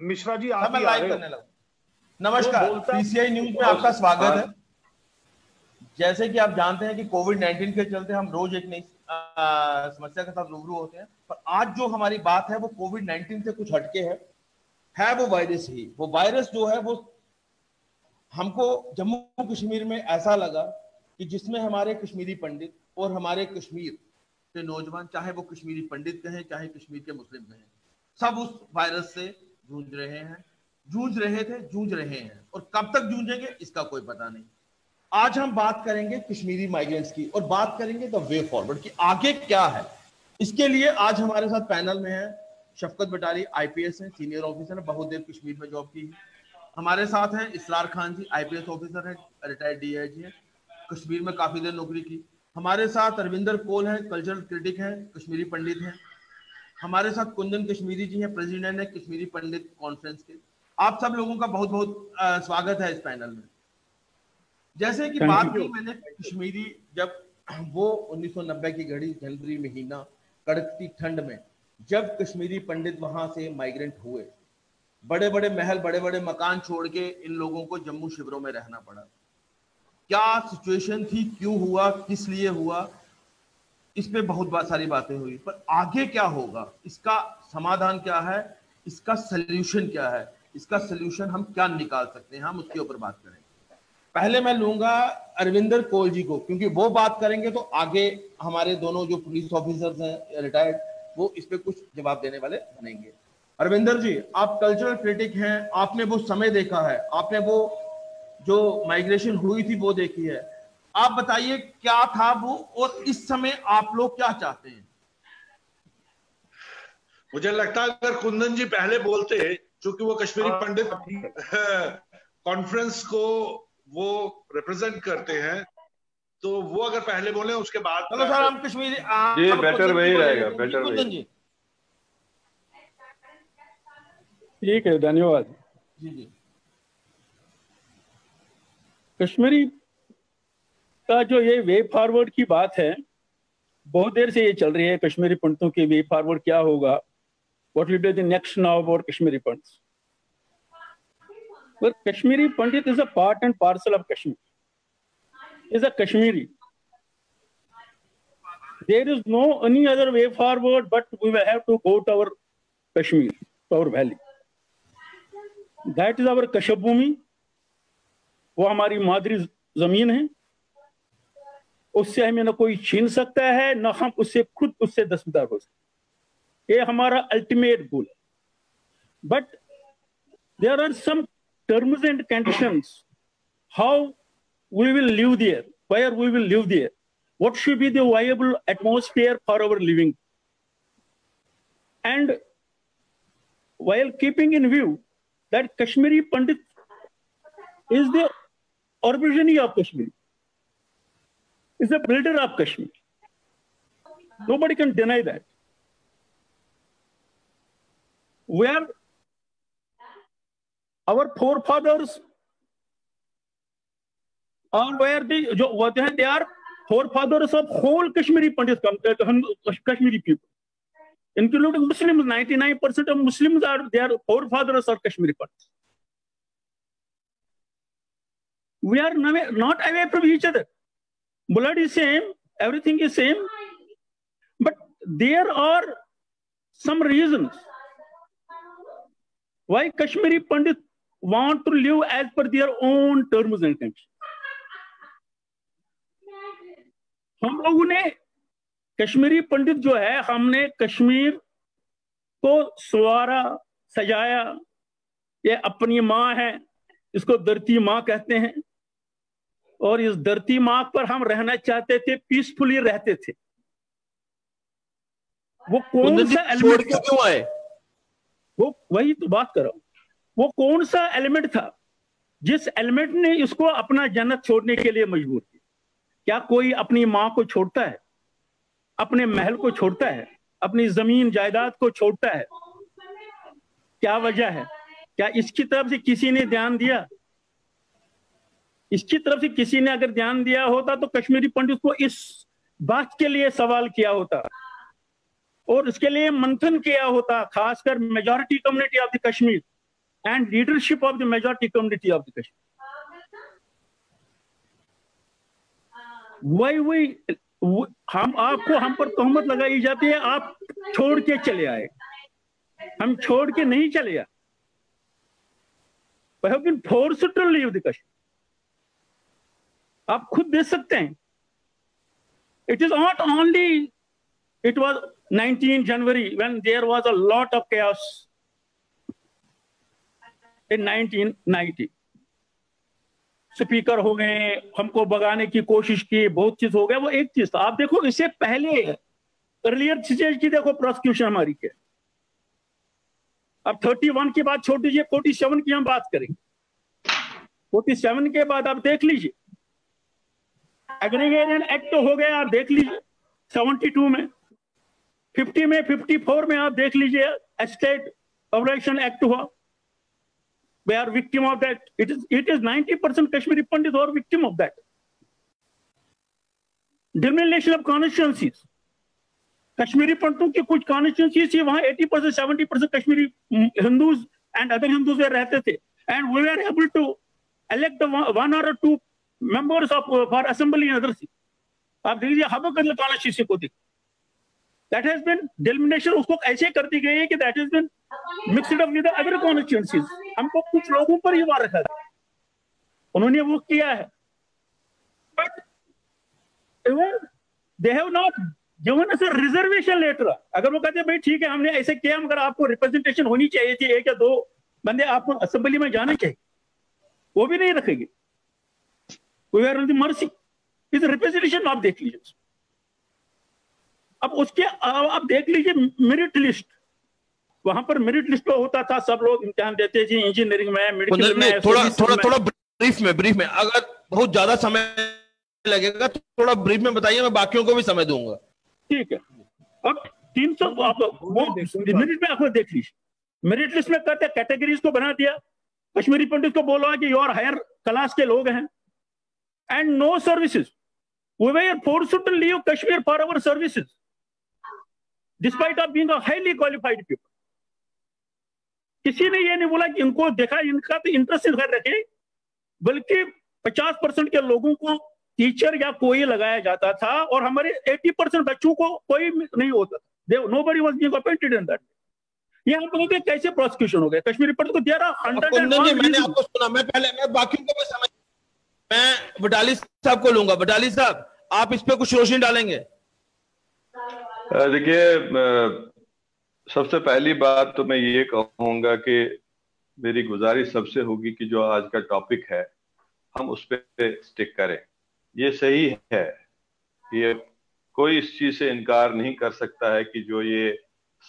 मिश्रा जी आप मैं लाइव करने लगा। नमस्कार, पीसीआई न्यूज में आपका स्वागत है। जैसे कि आप जानते हैं कि कोविड-19 के चलते हम रोज एक नई समस्या के साथ रूबरू होते हैं, पर आज जो हमारी बात है वो कोविड-19 से कुछ हटके है वो वायरस ही। वो वायरस जो है वो हमको जम्मू कश्मीर में ऐसा लगा कि जिसमें हमारे कश्मीरी पंडित और हमारे कश्मीर के नौजवान, चाहे वो कश्मीरी पंडित कहें चाहे कश्मीर के मुस्लिम कहें, सब उस वायरस से जूझ रहे हैं, जूझ रहे थे, जूझ रहे हैं, और कब तक जूझेंगे इसका कोई पता नहीं। आज हम बात करेंगे कश्मीरी माइग्रेंट्स की और बात करेंगे द वे फॉरवर्ड की, आगे क्या है। इसके लिए आज हमारे साथ पैनल में है शफकत बटारी, आईपीएस है, सीनियर ऑफिसर है, बहुत देर कश्मीर में जॉब की है। हमारे साथ हैं इसरार खान जी, आईपीएस ऑफिसर है, रिटायर्ड डीआईजी है, कश्मीर में काफी देर नौकरी की। हमारे साथ अरविंदर कोल है, कल्चरल क्रिटिक है, कश्मीरी पंडित हैं। हमारे साथ कुंदन कश्मीरी जी हैं, प्रेसिडेंट है कश्मीरी पंडित कॉन्फ्रेंस के। आप सब लोगों का बहुत बहुत स्वागत है इस पैनल में। जैसे कि बात की मैंने कश्मीरी, जब वो 1990 की घड़ी, जनवरी महीना, कड़कती ठंड में जब कश्मीरी पंडित वहां से माइग्रेंट हुए, बड़े बड़े महल, बड़े बड़े मकान छोड़ के इन लोगों को जम्मू शिविरों में रहना पड़ा। क्या सिचुएशन थी, क्यों हुआ, किस लिए हुआ, इस पे बहुत सारी बातें हुई, पर आगे क्या होगा, इसका समाधान क्या है, इसका सल्यूशन क्या है, इसका सल्यूशन हम क्या निकाल सकते हैं, हम उसके ऊपर बात करेंगे। पहले मैं लूंगा अरविंदर कोल जी को, क्योंकि वो बात करेंगे तो आगे हमारे दोनों जो पुलिस ऑफिसर्स हैं रिटायर्ड, वो इस पे कुछ जवाब देने वाले बनेंगे। अरविंदर जी, आप कल्चरल क्रिटिक हैं, आपने वो समय देखा है, आपने वो जो माइग्रेशन हुई थी वो देखी है। आप बताइए क्या था वो, और इस समय आप लोग क्या चाहते हैं। मुझे लगता है अगर कुंदन जी पहले बोलते, क्योंकि वो कश्मीरी पंडित कॉन्फ्रेंस को वो रिप्रेजेंट करते हैं, तो वो अगर पहले बोले उसके बाद। चलो सर, हम कश्मीरी ये बेटर वही रहेगा, बेटर कुंदन जी। ठीक है, धन्यवाद जी जी। कश्मीरी का जो ये वे फॉरवर्ड की बात है, बहुत देर से ये चल रही है। कश्मीरी पंडितों की वे फॉरवर्ड क्या होगा, what will be the next now about Kashmiri pandits. But Kashmiri Pandit is a part and parcel of Kashmir. Is a Kashmiri. There is no any other way forward, but we will have to go to our Kashmir, to our valley. That is our Kashabhumi. वो हमारी मादरी जमीन है, उससे हमें न कोई छीन सकता है, न हम उससे खुद उससे दस्तबरदार हो सकते। ये हमारा ultimate goal. But there are some terms and conditions how we will live there, where we will live there, what should be the viable atmosphere for our living, and while keeping in view that Kashmiri Pandit is the origin of Kashmir, is the builder of Kashmir. Nobody can deny that. Where our forefathers are, where they are forefathers of whole Kashmiri Pandits, Kashmiri people, including Muslims. 99% of Muslims are their forefathers are Kashmiri Pandits. We are not away from each other. Blood is same, everything is same, but there are some reasons why Kashmiri Pandits want to live as per their own terms and conditions. हम लोगों ने कश्मीरी पंडित जो है, हमने कश्मीर को सवारा, सजाया। ये अपनी माँ है, इसको धरती माँ कहते हैं, और इस धरती माँ पर हम रहना चाहते थे, पीसफुली रहते थे। वो कौन सा एलिमेंट क्यों आए, वो वही तो बात कर रहा हूं। वो कौन सा एलिमेंट था जिस एलिमेंट ने इसको अपना जन्नत छोड़ने के लिए मजबूर किया? क्या कोई अपनी माँ को छोड़ता है, अपने महल को छोड़ता है, अपनी जमीन जायदाद को छोड़ता है? क्या वजह है? क्या इसकी तरफ से किसी ने ध्यान दिया? इसकी तरफ से किसी ने अगर ध्यान दिया होता तो कश्मीरी पंडित को इस बात के लिए सवाल किया होता और इसके लिए मंथन किया होता, खासकर majority community of the Kashmir and leadership of the majority community of the Kashmir. हम पर तोहमत लगाई जाती है, आप छोड़ के चले आए। हम छोड़ के नहीं चले आए। We have been forced to leave the Kashmir. आप खुद देख सकते हैं। It is not only, it was 19 January when there was a lot of chaos in 1990. Speaker हो गए, हमको भगाने की कोशिश की, बहुत चीज हो गया, वो एक चीज था। आप देखो इससे पहले अर्लियर स्टेज की देखो प्रोसिक्यूशन हमारी क्या। अब 31 की बात छोड़ दीजिए, 47 की हम बात करेंगे। 47 के बाद आप देख लीजिए, एग्रीगेशन एक्ट हो गया, आप देख लीजिए 72 में, 50 में, 54 में आप देख लीजिए एस्टेट ऑपरेशन एक्ट हुआ। We are victim of that. It is 90% Kashmiri Pandits who are victim of that. Delineation of constituencies. Kashmiri Panditों की कुछ constituencies थी, वहाँ 80%, 70% Kashmiri Hindus and other Hindus were रहते थे, and we were able to elect one or two members of for assembly and other things. आप देखिए हबकल constituency को देखिए. That has been delineation उसको ऐसे कर दी गई है कि that has been mixed up with the other constituencies. हमको कुछ लोगों पर ही वार रखा था, उन्होंने वो किया है, but even they have not given us a reservation letter. अगर वो कहते हैं भाई ठीक है हमने ऐसे किया, मगर आपको रिप्रेजेंटेशन होनी चाहिए थी, एक या दो बंदे आपको असेंबली में जाने चाहिए, वो भी नहीं रखेंगे। We were on the mercy. इस रिप्रेजेंटेशन आप देख लीजिए। अब उसके आप देख लीजिए मेरिट लिस्ट, वहां पर मेरिट लिस्ट पे होता था, सब लोग इम्तिहान देते थे, इंजीनियरिंग में, मेडिकल में। थोड़ा ब्रीफ में अगर बहुत ज्यादा समय लगेगा तो थोड़ा ब्रीफ में बताइए, मैं बाकियों को भी समय दूंगा। ठीक है। अब 300 आप मेरिट में आपको देख लीजिए, मेरिट लिस्ट में कहते हैं कैटेगरीज को बना दिया, कश्मीरी पंडित को बोला कि योर हायर क्लास के लोग हैं, and no services. We were forced to leave Kashmir for our services despite of being a highly qualified people. किसी ने ये नहीं बोला कि इनको देखा, इनका तो इंटरेस्ट घर रखे, बल्कि 50% के लोगों को टीचर या कोई लगाया जाता था, और हमारे 80% बच्चों को कोई नहीं होता था। Nobody was being appointed in that. ये हम लोगों के कैसे प्रोसिक्यूशन हो गए कश्मीरी पर? तो देयर आर 101 मैंने आपको सुना, मैं बाकियों को भी समझ, मैं बटाली साहब को लूंगा। बटाली साहब, आप इस पे कुछ रोशनी डालेंगे? देखिए, सबसे पहली बात तो मैं ये कहूंगा कि मेरी गुजारिश सबसे होगी कि जो आज का टॉपिक है हम उस पर स्टिक करें। ये सही है, ये कोई इस चीज से इनकार नहीं कर सकता है कि जो ये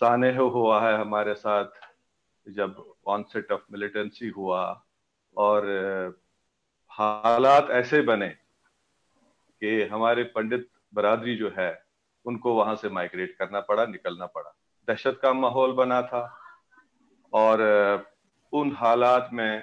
सानेह हुआ है हमारे साथ जब ऑनसेट ऑफ मिलिटेंसी हुआ और हालात ऐसे बने कि हमारे पंडित बरादरी जो है उनको वहां से माइग्रेट करना पड़ा, निकलना पड़ा। दहशत का माहौल बना था, और उन हालात में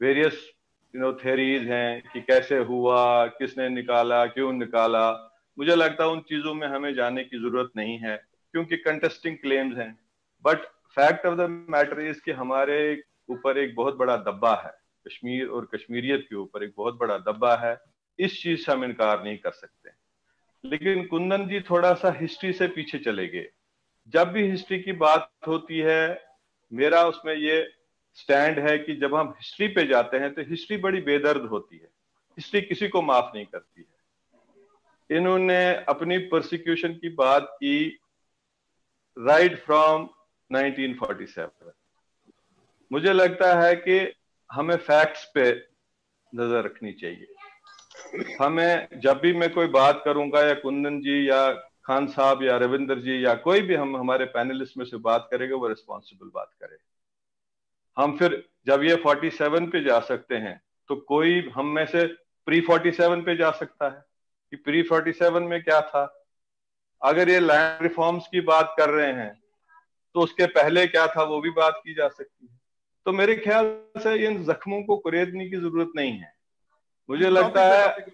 वेरियस थ्योरीज हैं कि कैसे हुआ, किसने निकाला, क्यों निकाला। मुझे लगता है उन चीजों में हमें जाने की जरूरत नहीं है, क्योंकि कंटेस्टिंग क्लेम्स हैं। But fact of the matter is कि हमारे ऊपर एक बहुत बड़ा दब्बा है, कश्मीर और कश्मीरियत के ऊपर एक बहुत बड़ा दब्बा है। इस चीज से हम इनकार नहीं कर सकते। लेकिन कुंदन जी थोड़ा सा हिस्ट्री से पीछे चले गए। जब भी हिस्ट्री की बात होती है, मेरा उसमें ये स्टैंड है कि जब हम हिस्ट्री पे जाते हैं तो हिस्ट्री बड़ी बेदर्द होती है, हिस्ट्री किसी को माफ नहीं करती है। इन्होंने अपनी प्रोसिक्यूशन की बात की राइट फ्रॉम 1947। मुझे लगता है कि हमें फैक्ट्स पे नजर रखनी चाहिए। हमें जब भी मैं कोई बात करूंगा, या कुंदन जी या खान साहब या रविंदर जी या कोई भी हम हमारे पैनलिस्ट में से बात करेगा, वो रिस्पॉन्सिबल बात करे। हम फिर जब ये 47 पे जा सकते हैं तो कोई हम में से प्री 47 पे जा सकता है कि प्री 47 में क्या था। अगर ये लैंड रिफॉर्म्स की बात कर रहे हैं तो उसके पहले क्या था वो भी बात की जा सकती है। तो मेरे ख्याल से इन जख्मों को कुरेदने की जरूरत नहीं है। मुझे लगता है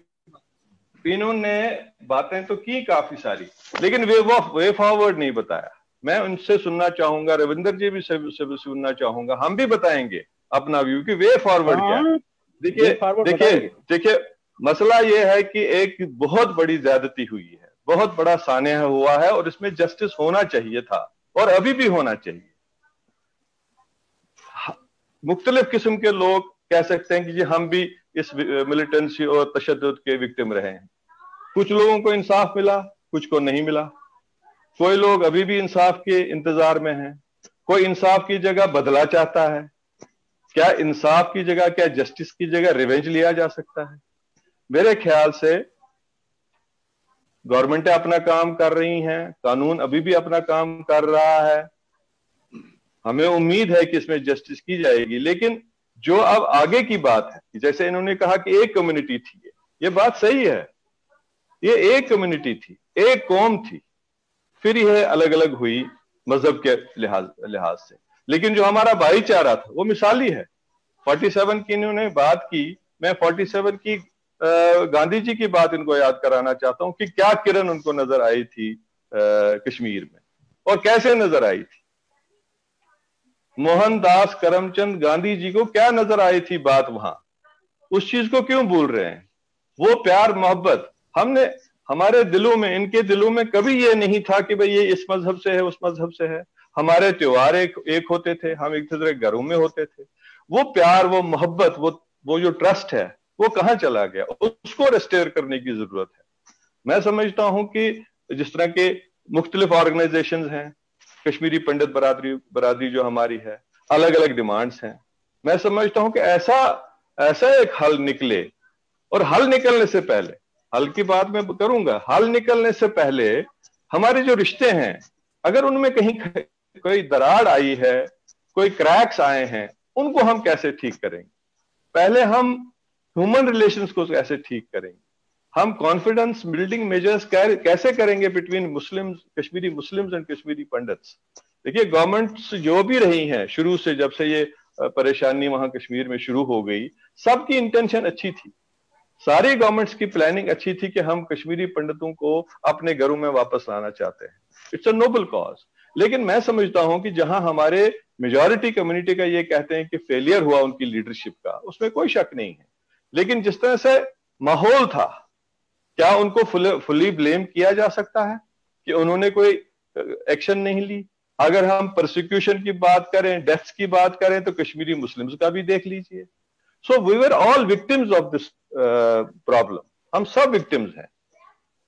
इन्होंने बातें तो की काफी सारी, लेकिन वे फॉरवर्ड नहीं बताया। मैं उनसे सुनना चाहूंगा, रविंदर जी भी से सुनना चाहूंगा, हम भी बताएंगे अपना व्यू कि वे फॉरवर्ड क्या है। देखिए मसला ये है कि एक बहुत बड़ी ज्यादती हुई है, बहुत बड़ा सान्या हुआ है, और इसमें जस्टिस होना चाहिए था और अभी भी होना चाहिए। मुख्तलिफ किस्म के लोग कह सकते हैं कि जी हम भी इस मिलिटेंसी और तशद्दुद के विक्टिम रहे हैं। कुछ लोगों को इंसाफ मिला, कुछ को नहीं मिला। कोई लोग अभी भी इंसाफ के इंतजार में हैं, कोई इंसाफ की जगह बदला चाहता है। क्या इंसाफ की जगह, क्या जस्टिस की जगह रिवेंज लिया जा सकता है? मेरे ख्याल से गवर्नमेंटें अपना काम कर रही हैं, कानून अभी भी अपना काम कर रहा है, हमें उम्मीद है कि इसमें जस्टिस की जाएगी। लेकिन जो अब आगे की बात है, जैसे इन्होंने कहा कि एक कम्युनिटी थी, ये बात सही है, ये एक कम्युनिटी थी, एक कौम थी, फिर यह अलग अलग हुई मजहब के लिहाज से। लेकिन जो हमारा भाईचारा था वो मिसाली है। 47 की इन्होंने बात की, मैं 47 की गांधी जी की बात इनको याद कराना चाहता हूं कि क्या किरण उनको नजर आई थी कश्मीर में, और कैसे नजर आई थी। मोहनदास करमचंद गांधी जी को क्या नजर आई थी बात वहां, उस चीज को क्यों भूल रहे हैं? वो प्यार मोहब्बत हमने हमारे दिलों में, इनके दिलों में कभी ये नहीं था कि भाई ये इस मजहब से है, उस मजहब से है। हमारे त्योहार एक होते थे, हम एक दूसरे के घरों में होते थे। वो प्यार, वो मोहब्बत, वो जो ट्रस्ट है वो कहाँ चला गया? उसको रेस्टोर करने की जरूरत है। मैं समझता हूं कि जिस तरह के मुख्तलिफ ऑर्गेनाइजेशंस हैं, कश्मीरी पंडित बरादरी जो हमारी है, अलग अलग डिमांड्स हैं। मैं समझता हूं कि ऐसा एक हल निकले, और हल निकलने से पहले, हल की बात मैं करूंगा, हल निकलने से पहले हमारे जो रिश्ते हैं, अगर उनमें कहीं कोई दरार आई है, कोई क्रैक्स आए हैं, उनको हम कैसे ठीक करेंगे? पहले हम ह्यूमन रिलेशंस को कैसे ठीक करेंगे? हम कॉन्फिडेंस बिल्डिंग मेजर्स कैसे करेंगे between Muslims, Kashmiri Muslims and Kashmiri pandits? देखिए गवर्नमेंट्स जो भी रही हैं शुरू से, जब से ये परेशानी वहां कश्मीर में शुरू हो गई, सबकी इंटेंशन अच्छी थी, सारी गवर्नमेंट्स की प्लानिंग अच्छी थी कि हम कश्मीरी पंडितों को अपने घरों में वापस लाना चाहते हैं। It's a noble cause. लेकिन मैं समझता हूं कि जहां हमारे मेजॉरिटी कम्युनिटी का ये कहते हैं कि फेलियर हुआ उनकी लीडरशिप का, उसमें कोई शक नहीं है। लेकिन जिस तरह से माहौल था, क्या उनको फुली ब्लेम किया जा सकता है कि उन्होंने कोई एक्शन नहीं ली? अगर हम प्रोसिक्यूशन की बात करें, डेथ्स की बात करें, तो कश्मीरी मुस्लिम्स का भी देख लीजिए। So we were all victims of this problem. हम सब विक्टिम्स हैं।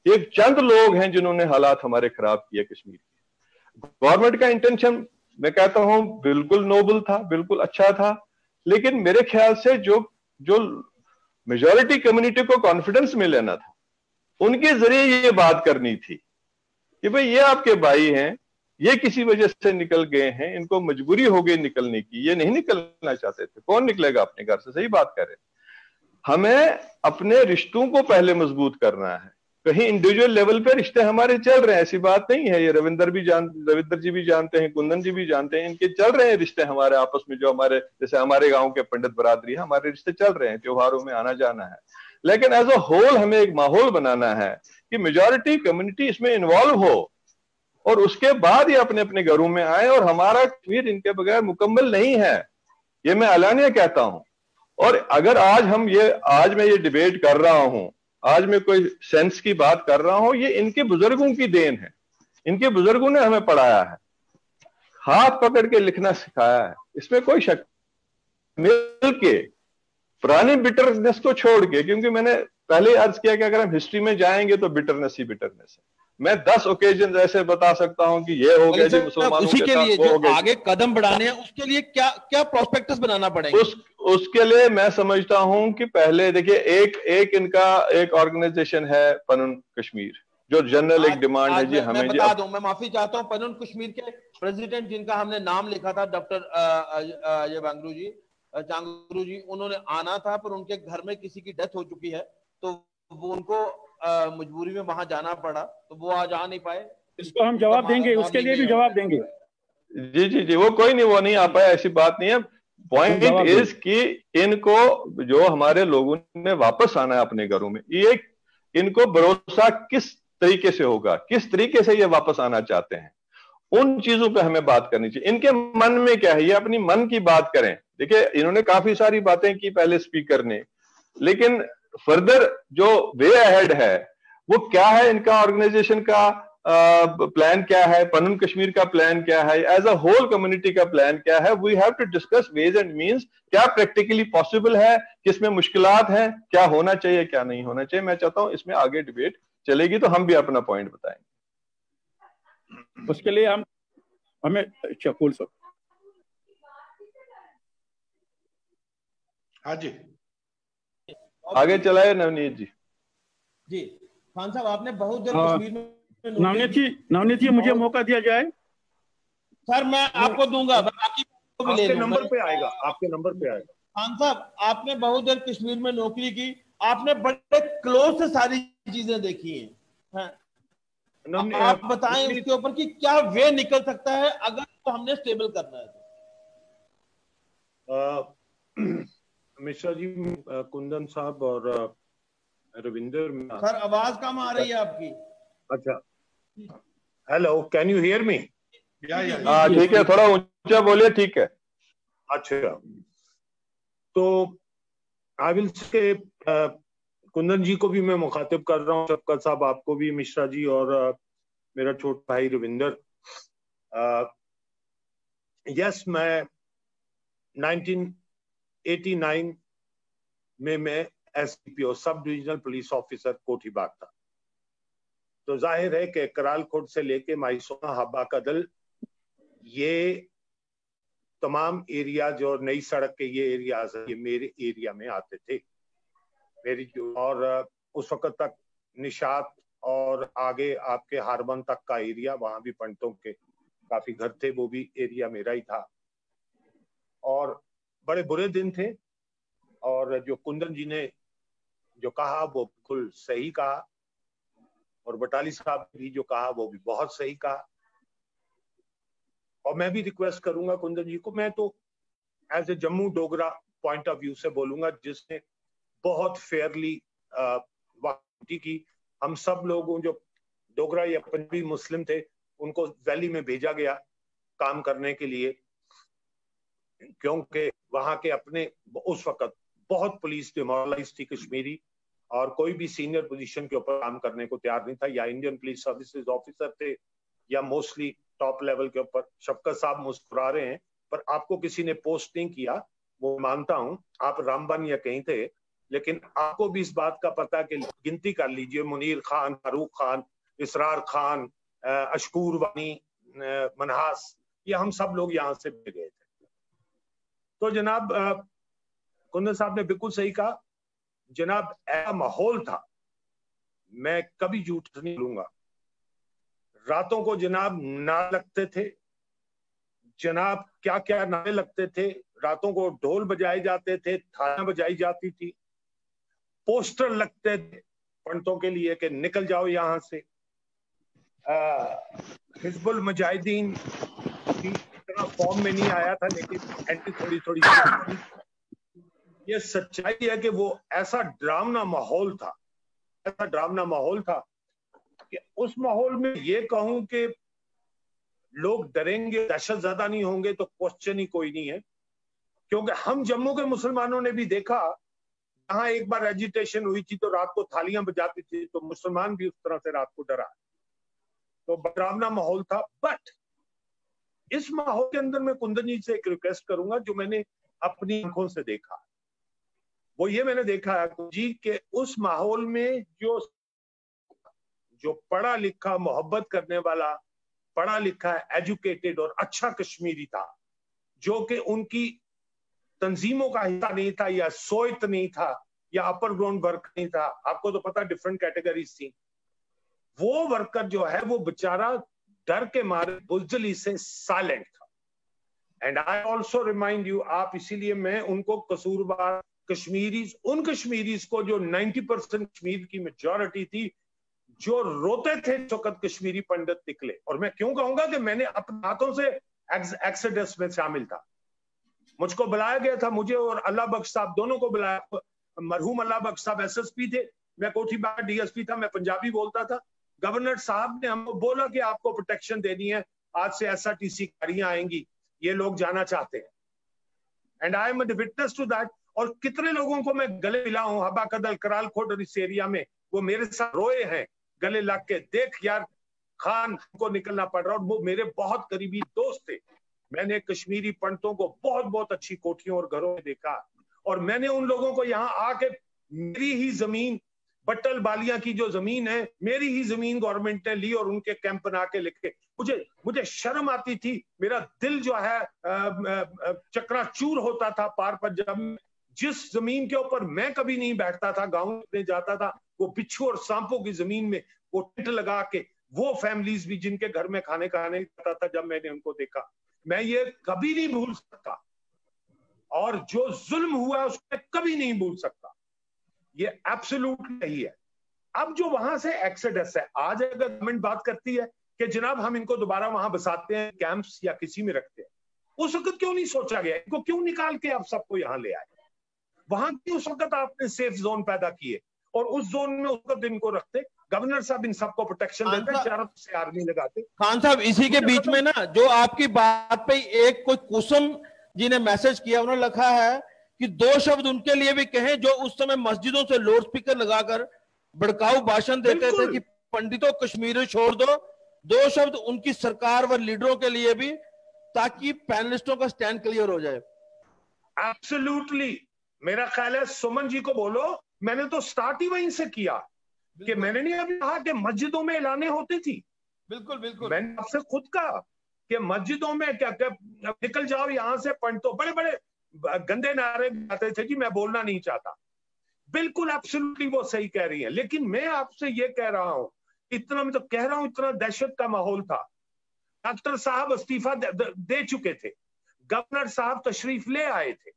ये चंद लोग हैं जिन्होंने हालात हमारे खराब किए कश्मीर के। गवर्नमेंट का इंटेंशन मैं कहता हूं बिल्कुल नोबल था, बिल्कुल अच्छा था। लेकिन मेरे ख्याल से जो मेजॉरिटी कम्युनिटी को कॉन्फिडेंस में लेना था, उनके जरिए ये बात करनी थी कि भाई ये आपके भाई हैं, ये किसी वजह से निकल गए हैं, इनको मजबूरी हो गई निकलने की, ये नहीं निकलना चाहते थे। कौन निकलेगा अपने घर से? सही बात करें। हमें अपने रिश्तों को पहले मजबूत करना है। कहीं इंडिविजुअल लेवल पे रिश्ते हमारे चल रहे हैं, ऐसी बात नहीं है। ये रविंदर जी भी जानते हैं, कुंदन जी भी जानते हैं, इनके चल रहे हैं रिश्ते हमारे आपस में। जो हमारे, जैसे हमारे गांव के पंडित बरादरी है, हमारे रिश्ते चल रहे हैं, त्योहारों में आना जाना है। लेकिन एज अ होल हमें एक माहौल बनाना है कि मेजॉरिटी कम्युनिटी इसमें इन्वॉल्व हो, और उसके बाद ये अपने अपने घरों में आए। और हमारा कश्मीर इनके बगैर मुकम्मल नहीं है, ये मैं अलानिया कहता हूं। और अगर आज मैं ये डिबेट कर रहा हूं, आज मैं कोई सेंस की बात कर रहा हूं, ये इनके बुजुर्गों की देन है। इनके बुजुर्गों ने हमें पढ़ाया है, हाथ पकड़ के लिखना सिखाया है, इसमें कोई शक। मिलके पुरानी बिटरनेस को छोड़ के, क्योंकि मैंने पहले अर्ज किया कि अगर हम हिस्ट्री में जाएंगे तो बिटरनेस ही बिटरनेस है। मैं 10 ओकेजन ऐसे बता सकता हूं कि ये हो गया जी मुसलमानों उसी के लिए जो आगे कदम बढ़ाने हैं, उसके लिए क्या क्या प्रोस्पेक्टस बनाना पड़ेगा? उसके लिए मैं समझता हूं कि पहले देखिए, एक इनका एक ऑर्गेनाइजेशन है पनुन कश्मीर, जो जनरल एक डिमांड है जी हमें। मैं बता दूं, मैं माफी चाहता हूं, पनुन कश्मीर के प्रेसिडेंट जिनका हमने नाम लिखा था, डॉक्टर ये चांगरू जी, उन्होंने आना था, पर उनके घर में किसी की डेथ हो चुकी है, तो वो उनको मजबूरी में वहां जाना पड़ा, तो वो आज आ नहीं पाए। इसको हम जवाब देंगे, उसके लिए भी जवाब देंगे। जी जी जी, वो कोई नहीं, वो नहीं आ पाया, ऐसी बात नहीं है। पॉइंट इज कि इनको जो हमारे लोगों ने वापस आना है अपने घरों में, ये इनको भरोसा किस तरीके से होगा, किस तरीके से ये वापस आना चाहते हैं, उन चीजों पे हमें बात करनी चाहिए। इनके मन में क्या है, ये अपनी मन की बात करें। देखिए इन्होंने काफी सारी बातें की पहले स्पीकर ने, लेकिन फर्दर जो वे अहेड है वो क्या है, इनका ऑर्गेनाइजेशन का प्लान क्या है, पनन कश्मीर का प्लान क्या है, एज अ होल कम्युनिटी का प्लान क्या है। We have to discuss ways and means, क्या प्रैक्टिकली पॉसिबल है, किसमें मुश्किलात हैं, क्या होना चाहिए क्या नहीं होना चाहिए। मैं चाहता हूं इसमें आगे डिबेट चलेगी तो हम भी अपना पॉइंट बताएंगे। उसके लिए हमें चकुल सब। हाँ जी, आगे चलाए नवनीत जी। जी खान साहब, आपने बहुत देर कश्मीर में नवनीत जी मुझे मौका दिया जाए। सर मैं आपको दूंगा, बाकी आपके नंबर पे आएगा, आपके नंबर पे आएगा। खान साहब, आपने बहुत देर कश्मीर में नौकरी की, आपने बड़े क्लोज से सारी चीजें देखी हैं। आप बताएं उसके ऊपर कि क्या वे निकल सकता है अगर तो हमने स्टेबल करना है तो। मिश्रा जी, कुंदन साहब और रविंदर। सर आवाज कम आ रही है आपकी। अच्छा, hello, can you hear me? ठीक है, थोड़ा ऊंचा बोलिए। ठीक है, अच्छा, तो आई विल से कुंदन जी को भी मैं मुखातिब कर रहा हूँ, शफकत साहब आपको भी, मिश्रा जी और मेरा छोटा भाई रविंदर। यस, मैं 1989 में मैं SDPO sub divisional police officer Kothibagh था। तो जाहिर है कि करालकोट से लेके माइसोना, हब्बा कदल, ये तमाम एरिया जो नई सड़क के ये एरियाज है, ये मेरे एरिया में आते थे। मेरी जो और उस वक्त तक निशात और आगे आपके हारबन तक का एरिया, वहां भी पंडितों के काफी घर थे, वो भी एरिया मेरा ही था। और बड़े बुरे दिन थे, और जो कुंदन जी ने जो कहा वो बिल्कुल सही कहा, और बटाली साहब ने भी जो कहा वो भी बहुत सही कहा। और मैं भी रिक्वेस्ट करूंगा कुंदन जी को, मैं तो as a Jammu Dogra point of view से बोलूंगा, जिसने बहुत फेयरली वादी की। हम सब लोगों जो डोगरा या पंजाबी मुस्लिम थे, उनको वैली में भेजा गया काम करने के लिए, क्योंकि वहां के अपने उस वक्त बहुत पुलिस डिमोरलाइज थी कश्मीरी, और कोई भी सीनियर पोजीशन के ऊपर काम करने को तैयार नहीं था। या इंडियन पुलिस सर्विसेज ऑफिसर थे या मोस्टली टॉप लेवल के ऊपर। शफकत साहब मुस्कुरा रहे हैं, पर आपको किसी ने पोस्ट नहीं किया, वो मानता हूं, आप रामबन या कहीं थे, लेकिन आपको भी इस बात का पता कि गिनती कर लीजिए, मुनीर खान, फारूक खान, इसरार खान, अशकूर वानी, मनहास, ये हम सब लोग यहाँ से गए थे। तो जनाब कुंदन साहब ने बिल्कुल सही कहा जनाब, ऐसा माहौल था, मैं कभी झूठ नहीं बोलूंगा। रातों को जनाब नारे लगते थे, जनाब क्या क्या नारे लगते थे। रातों को ढोल बजाए जाते थे, थालियां बजाई जाती थी, पोस्टर लगते थे पंडितों के लिए कि निकल जाओ यहां से। हिजबुल मुजाहिदीन की इतना फॉर्म में नहीं आया था, लेकिन एंट्री थोड़ी थोड़ी ये सच्चाई है कि वो ऐसा डरावना माहौल था, ऐसा डरावना माहौल था कि उस माहौल में ये कहूं कि लोग डरेंगे, दहशत ज्यादा नहीं होंगे, तो क्वेश्चन ही कोई नहीं है। क्योंकि हम जम्मू के मुसलमानों ने भी देखा, जहां एक बार एजिटेशन हुई थी तो रात को थालियां बजाती थी, तो मुसलमान भी उस तरह से रात को डरा। तो डरावना माहौल था। बट इस माहौल के अंदर मैं कुंदन जी से एक रिक्वेस्ट करूंगा, जो मैंने अपनी आंखों से देखा, वो ये मैंने देखा है जी कि उस माहौल में जो पढ़ा लिखा, मोहब्बत करने वाला, पढ़ा लिखा, एजुकेटेड और अच्छा कश्मीरी था, जो कि उनकी तंजीमों का हिस्सा नहीं था, या सोयत नहीं था, या अपर ग्राउंड वर्क नहीं था, आपको तो पता डिफरेंट कैटेगरीज थी, वो वर्कर जो है वो बेचारा डर के मारे बुजदली से साइलेंट था। And I also remind you, आप, इसीलिए मैं उनको कसूरवार कश्मीरीज, उन कश्मीरीज को जो 90% कश्मीर की मेजॉरिटी थी, जो रोते थे इस वक्त कश्मीरी पंडित निकले। और मैं क्यों कहूंगा कि मैंने अपने हाथों से एक्सोडस में शामिल था। मुझको बुलाया गया था, मुझे और अल्लाह बख्श साहब दोनों को बुलाया। मरहूम अल्लाह बख्श साहब SSP थे, मैं कोठीबाग DSP था, मैं पंजाबी बोलता था। गवर्नर साहब ने हमको बोला कि आपको प्रोटेक्शन देनी है, आज से SRTC गाड़ियां आएंगी, ये लोग जाना चाहते हैं। And I am witness to that. और कितने लोगों को मैं गले मिला हूं हबा कदल, करालकोट और इस एरिया में, वो मेरे साथ रोए हैं गले लग के, देख यार खान को निकलना पड़ रहा। और वो मेरे बहुत करीबी दोस्त थे। मैंने कश्मीरी पंडितों को बहुत बहुत अच्छी कोठियों और घरों में देखा, और मैंने उन लोगों को यहाँ आके, मेरी ही जमीन बट्टल बालिया की जो जमीन है, मेरी ही जमीन गवर्नमेंट ने ली और उनके कैंप बना के लिखे। मुझे शर्म आती थी, मेरा दिल जो है चकनाचूर होता था पार पर, जब जिस जमीन के ऊपर मैं कभी नहीं बैठता था, गांव में जाता था, वो बिच्छू और सांपों की जमीन में वो टेंट लगा के, वो फैमिलीज भी जिनके घर में खाने जाता था, जब मैंने उनको देखा, मैं ये कभी नहीं भूल सकता। और जो जुल्म हुआ उसको कभी नहीं भूल सकता। ये एब्सोल्यूट नहीं है। अब जो वहां से एक्सोडस है, आज अगर गवर्नमेंट बात करती है कि जनाब हम इनको दोबारा वहां बसाते हैं, कैंप्स या किसी में रखते हैं, उस वक्त क्यों नहीं सोचा गया, इनको क्यों निकाल के आप सबको यहाँ ले आए? वहां की उस वक्त आपने सेफ जोन पैदा किए और उस जोन में उस वक्त इनको रखते, गवर्नर साहब इन सबको प्रोटेक्शन देते, चारों से आर्मी लगाते। खान साहब, इसी के बीच में ना, जो आपकी बात पे एक कोई कुसुम जी ने मैसेज किया, उन्होंने लिखा है कि 2 शब्द उनके लिए भी कहें जो उस समय मस्जिदों से लाउड स्पीकर लगाकर भड़काऊ भाषण देते थे कि पंडितों कश्मीर छोड़ दो। 2 शब्द उनकी सरकार व लीडरों के लिए भी, ताकि पैनलिस्टों का स्टैंड क्लियर हो जाए। एब्सोल्युटली, मेरा ख्याल है सुमन जी को बोलो, मैंने तो स्टार्ट ही वहीं से किया कि मैंने नहीं अभी कहा कि मस्जिदों में ऐलाने होती थी। बिल्कुल बिल्कुल, मैंने आपसे खुद कहा कि मस्जिदों में क्या निकल जाओ यहाँ से, पंडितों बड़े बड़े गंदे नारे आते थे जी, मैं बोलना नहीं चाहता। बिल्कुल एब्सोल्युटली वो सही कह रही है, लेकिन मैं आपसे ये कह रहा हूं, इतना मैं तो कह रहा हूं, इतना दहशत का माहौल था। डॉक्टर साहब इस्तीफा दे चुके थे, गवर्नर साहब तशरीफ ले आए थे,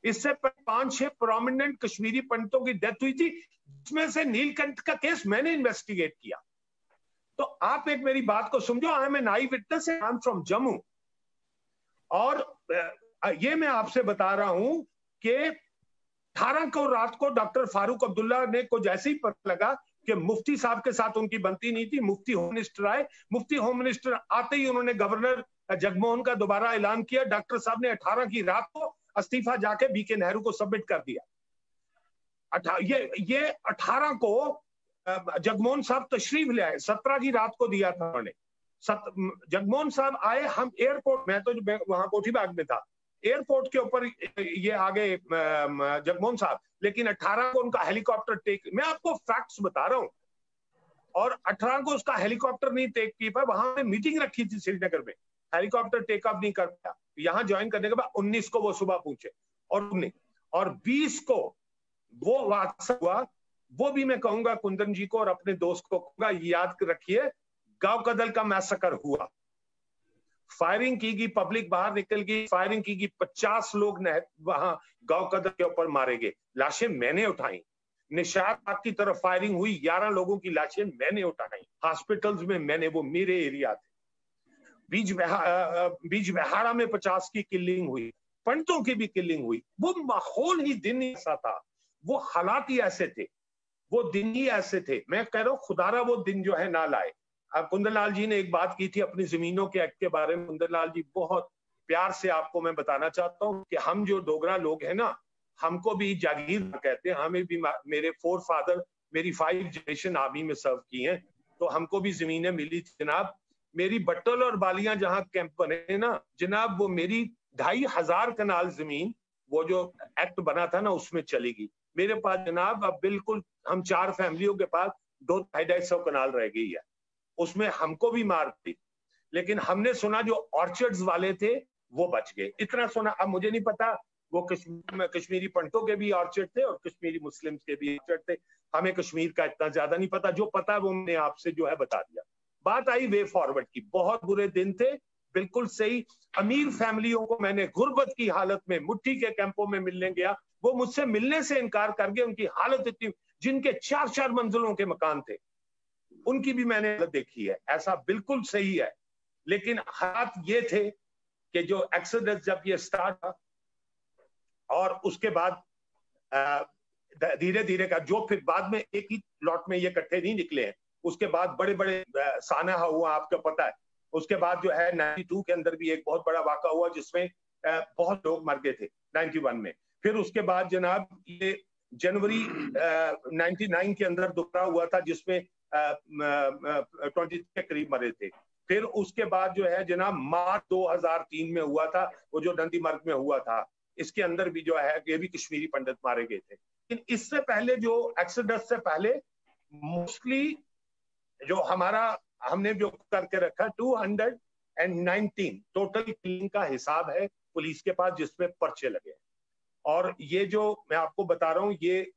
इससे 5-6 प्रोमिनेंट कश्मीरी पंडितों की डेथ हुई थी, जिसमें से नीलकंठ का केस मैंने इन्वेस्टिगेट किया। तो आप एक मेरी बात को समझो, I am an eye witness, I am from Jammu, और ये मैं आपसे बता रहा हूं कि 18 को रात को डॉक्टर फारूक अब्दुल्ला ने को जैसे ही पता लगा कि मुफ्ती साहब के साथ उनकी बनती नहीं थी, मुफ्ती होम मिनिस्टर आए, मुफ्ती होम मिनिस्टर आते ही उन्होंने गवर्नर जगमोहन का दोबारा ऐलान किया। डॉक्टर साहब ने 18 की रात को इस्तीफा जाके बीके नेहरू को सबमिट कर दिया। ये 18 को जगमोहन साहब तशरीफ ले आए, 17 की रात को दिया था उन्होंने। जगमोहन साहब आए, हम एयरपोर्ट, मैं तो वहां कोठी बाग में था, एयरपोर्ट के ऊपर ये आ गए जगमोहन साहब, लेकिन 18 को उनका हेलीकॉप्टर टेक, मैं आपको फैक्ट्स बता रहा हूं, और 18 को उसका हेलीकॉप्टर नहीं टेक की पाया। वहां पे मीटिंग रखी थी श्रीनगर में, हेलीकॉप्टर टेक ऑफ नहीं कर पाया। यहां ज्वाइन करने के बाद 19 को वो सुबह पहुंचे, और 20 को वो हादसा हुआ। वो भी मैं कहूंगा कुंदन जी को और अपने दोस्त को कहूंगा, याद रखिए, गांव कदल का मैसेकर हुआ, फायरिंग की गई, पब्लिक बाहर निकल गई, फायरिंग की गई, 50 लोग वहां गांव कदर के ऊपर मारे गए, लाशें मैंने उठाई। निशात बाग की तरफ फायरिंग हुई, 11 लोगों की लाशें मैंने उठाई, हॉस्पिटल्स में मैंने, वो मेरे एरिया थे। बीज बिहाड़ा में 50 की किलिंग हुई, पंडितों की भी किलिंग हुई। वो माहौल ही दिन ही ऐसा था, वो हालात ही ऐसे थे, वो दिन ही ऐसे थे। मैं कह रहा हूँ खुदारा वो दिन जो है ना लाए। कुंदन लाल जी ने एक बात की थी अपनी जमीनों के एक्ट के बारे में, कुंदन लाल जी बहुत प्यार से आपको मैं बताना चाहता हूँ कि हम जो डोगरा लोग हैं ना, हमको भी जागीर कहते हैं, हमें भी, मेरे 4 फादर मेरी 5 जनरेशन आर्मी में सर्व की हैं, तो हमको भी जमीनें मिली थी जनाब। मेरी बट्टल और बालियां जहां कैंप बने ना जनाब, वो मेरी 2500 कनाल जमीन, वो जो एक्ट बना था ना, उसमें चली गई। मेरे पास जनाब अब बिल्कुल हम 4 फैमिलियों के पास 200-250 कनाल रह गई है, उसमें हमको भी मार दी। लेकिन हमने सुना जो ऑर्चर्ड्स वाले थे वो बच गए, इतना सुना। अब मुझे नहीं पता वो कश्मीरी पंडितों के भी ऑर्चर्ड थे और कश्मीरी मुस्लिम्स के भी ऑर्चर्ड थे, हमें कश्मीर का इतना ज्यादा नहीं पता। जो पता है वो मैंने आपसे जो है बता दिया। बात आई वे फॉरवर्ड की, बहुत बुरे दिन थे, बिल्कुल सही। अमीर फैमिलियों को मैंने गुर्बत की हालत में मुट्ठी के कैंपों में मिलने गया, वो मुझसे मिलने से इनकार कर गए। उनकी हालत इतनी, जिनके 4-4 मंजिलों के मकान थे, उनकी भी मैंने हालत देखी है। ऐसा बिल्कुल सही है, लेकिन हालात ये थे कि जो एक्सोडस जब ये स्टार्ट था और उसके बाद धीरे धीरे का जो, फिर बाद में एक ही लॉट में ये इकट्ठे नहीं निकले हैं, उसके बाद बड़े बड़े सानहा हुआ, आपको पता है, उसके बाद जो है 92 के अंदर भी एक बहुत बड़ा वाक़ा हुआ जिसमें बहुत लोग मर गए थे 91 में। फिर उसके बाद जनाब ये जनवरी 99 के अंदर दोबारा हुआ था जिसमें 20 के करीब मरे थे। फिर उसके बाद जो है जनाब मार्च 2003 में हुआ था वो जो नंदीमर्ग में हुआ था, इसके अंदर भी जो है ये भी कश्मीरी पंडित मारे गए थे। लेकिन इससे पहले जो एक्सोडस से पहले मोस्टली जो हमारा हमने जो करके रखा 219 टोटल किलिंग का हिसाब है पुलिस के पास जिसमें पर्चे लगे। और ये जो मैं आपको बता रहा हूँ ये